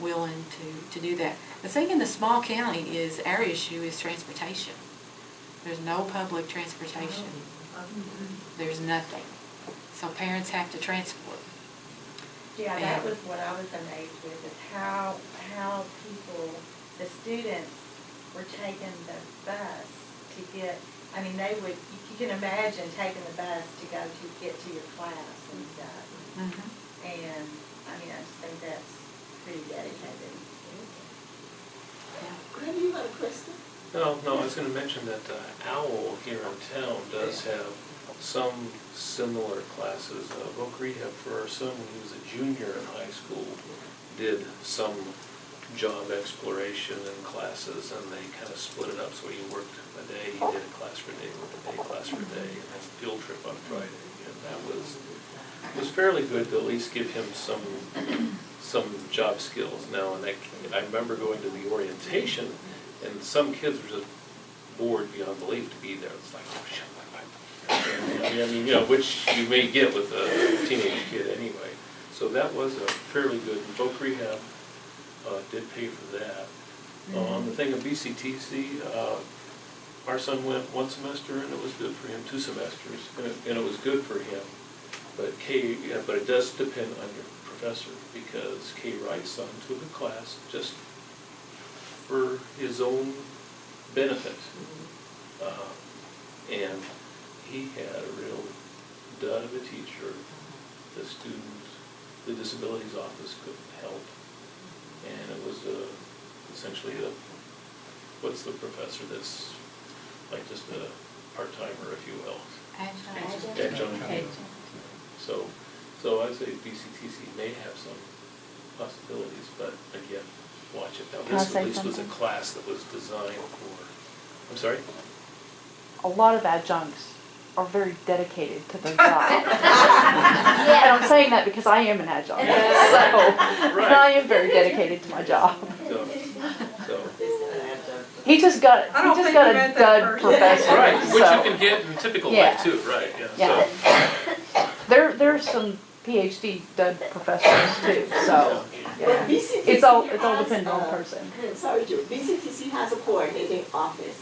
willing to do that. The thing in the small county is our issue is transportation. There's no public transportation. There's nothing. So parents have to transport. Yeah, that was what I was amazed with, is how people, the students were taking the bus to get, you can imagine taking the bus to go to get to your class and stuff. Mm-hmm. And, I just think that's pretty dedicated. Greg, you got a question? No, I was going to mention that OWL here in town does have some similar classes. Voc Rehab for our son when he was a junior in high school did some job exploration and classes, and they kind of split it up so he worked a day, he did a class for a day, worked a day, class for a day, and then field trip on Friday. And that was fairly good to at least give him some some job skills now, and I remember going to the orientation, and some kids were just bored beyond belief to be there. It's like, oh shit, I mean, you know, which you may get with a teenage kid anyway. So that was a fairly good, voc rehab did pay for that. On the thing of BCTC, our son went one semester and it was good for him, 2 semesters, and it was good for him. But it does depend on your professor, because Kay Wright's son took a class just for his own benefit. And he had a real dud of a teacher. The disabilities office couldn't help. And it was essentially what's the professor that's like just a part-timer, if you will? Adjunct. So I'd say BCTC may have some possibilities, but again, watch it. Now, Can I this say at least was a something? class that was designed for, I'm sorry? A lot of adjuncts are very dedicated to their job. And I'm saying that because I am an adjunct, so, and I am very dedicated to my job. So, He just got I don't think you a meant that dud person. professor, right, which you so, can get in typical Yeah. life too, right, yeah. Yeah. So, there's some PhD dud professors too, so, But yeah. BCTC It's all has, dependent on the person. Sorry, Joe, BCTC has a coordinating office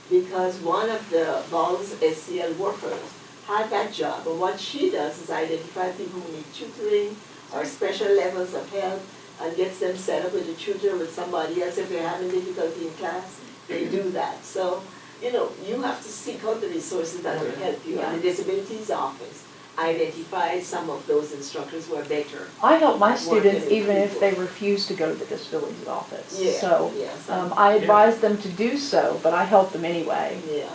because one of the Ball's SCL workers had that job. But what she does is identify people who need tutoring or special levels of help and gets them set up with a tutor with somebody else. If they're having difficulty in class, they do that. So, you know, you have to seek out the resources that will help you. And the Disabilities Office identifies some of those instructors who are better. I help my at working students with even if people. they refuse to go to the disabilities office. Yeah, So, yeah, I advise them to do so, but I help them anyway. Yeah.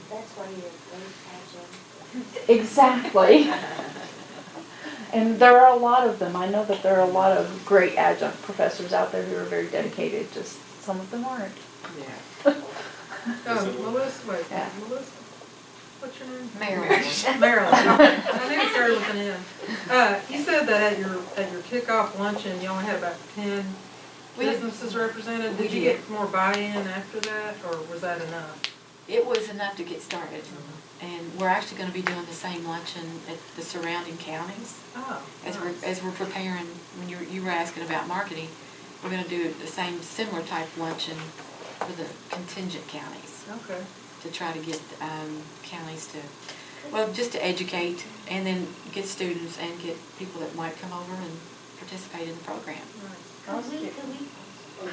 That's why you're a great pageant. Exactly. And there are a lot of them. I know that there are a lot of great adjunct professors out there who are very dedicated, just some of them aren't. Melissa, wait, Yeah. Melissa? What's your name? Marilyn. Marilyn, okay. I knew it started with an N. You said that at your kickoff luncheon, you only had about 10 businesses represented. we Did you did. get more buy-in after that, or was that enough? It was enough to get started. And we're actually gonna be doing the same luncheon at the surrounding counties. Oh, As we're preparing, when you were asking about marketing, we're gonna do the same similar type luncheon for the contingent counties okay. to try to get counties to, well, just to educate and then get students and get people that might come over and participate in the program. Could we, I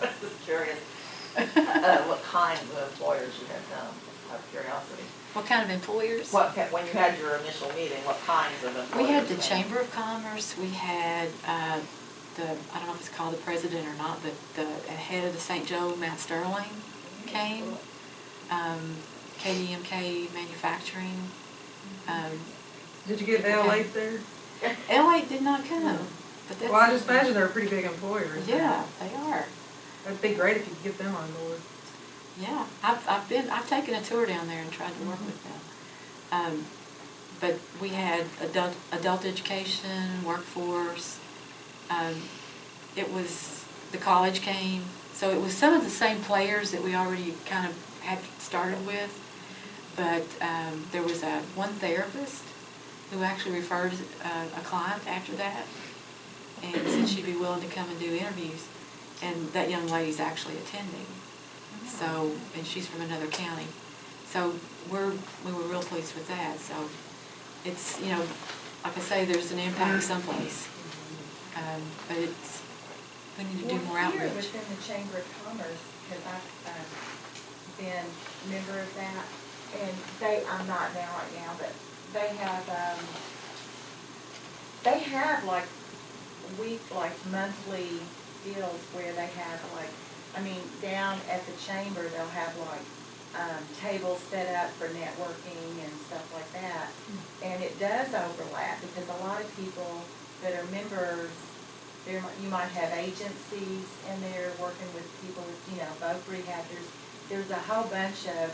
was just curious, what kinds of employers you had come, out of curiosity? What kind of employers? When you had your initial meeting, what kinds of employers? We had the came? Chamber of Commerce, we had I don't know if it's called the president or not, but the head of the St. Joe Mount Sterling came, KDMK Manufacturing. Did you get L8 there? L8 did not come, but that's. Well, I just imagine they're a pretty big employer. Yeah, they are. It'd be great if you could get them on board. Yeah, I've taken a tour down there and tried to work with them. But we had adult education, workforce. It was, the college came, so it was some of the same players that we already kind of had started with. But there was one therapist who actually referred a client after that and said she'd be willing to come and do interviews. And that young lady's actually attending. So, and she's from another county. So we were real pleased with that. So it's, you know, like I say, there's an impact someplace. But we need to do more Well, outreach. here within the Chamber of Commerce, because I've been a member of that, and I'm not now right now, but they have like monthly deals where they have down at the chamber, they'll have tables set up for networking and stuff like that. And it does overlap because a lot of people that are members, you might have agencies in there working with people with, voc rehab. There's a whole bunch of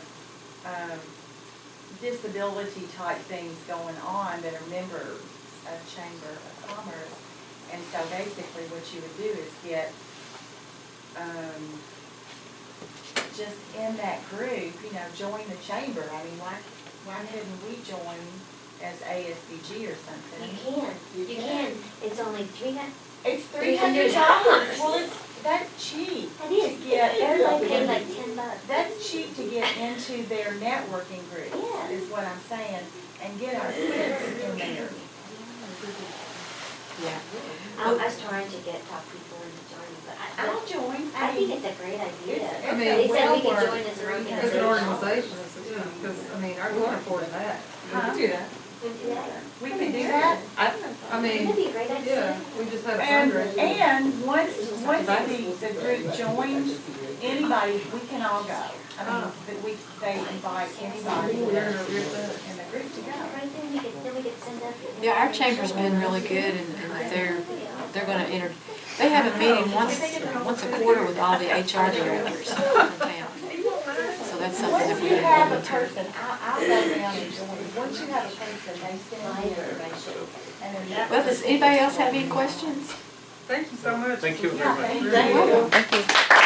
disability type things going on that are members Chamber of Commerce. And so basically what you would do is get, just in that group, join the chamber. I mean, why couldn't we join as ASBG or something? You can, it's only $300. It's $300. Well, that's cheap. It is, To get everybody pays like $10. That's cheap to get into their networking groups, Yeah. is what I'm saying, and get our kids in there. Yeah. I was trying to talk people into joining, but I'll join. I think it's a great idea. It's They said we could well join as an organization. As an organization, because, I mean, I can't afford that. We could do that. We can do that. I mean, That'd be a great idea. yeah, we just had a And, fundraiser. and once the group joins, anybody, we can all go. I mean, they invite anybody in the group to go. Right, then we could send up. Yeah, our chamber's been really good and they're gonna they have a meeting once a quarter with all the HR directors in town. So that's something that Once we you have a have to. person, I'll go down and join. Once you have a person, they send me information. And then that. Well, does anybody else have any questions? Thank you so much. Thank you very Yeah, much. thank you. Thank you.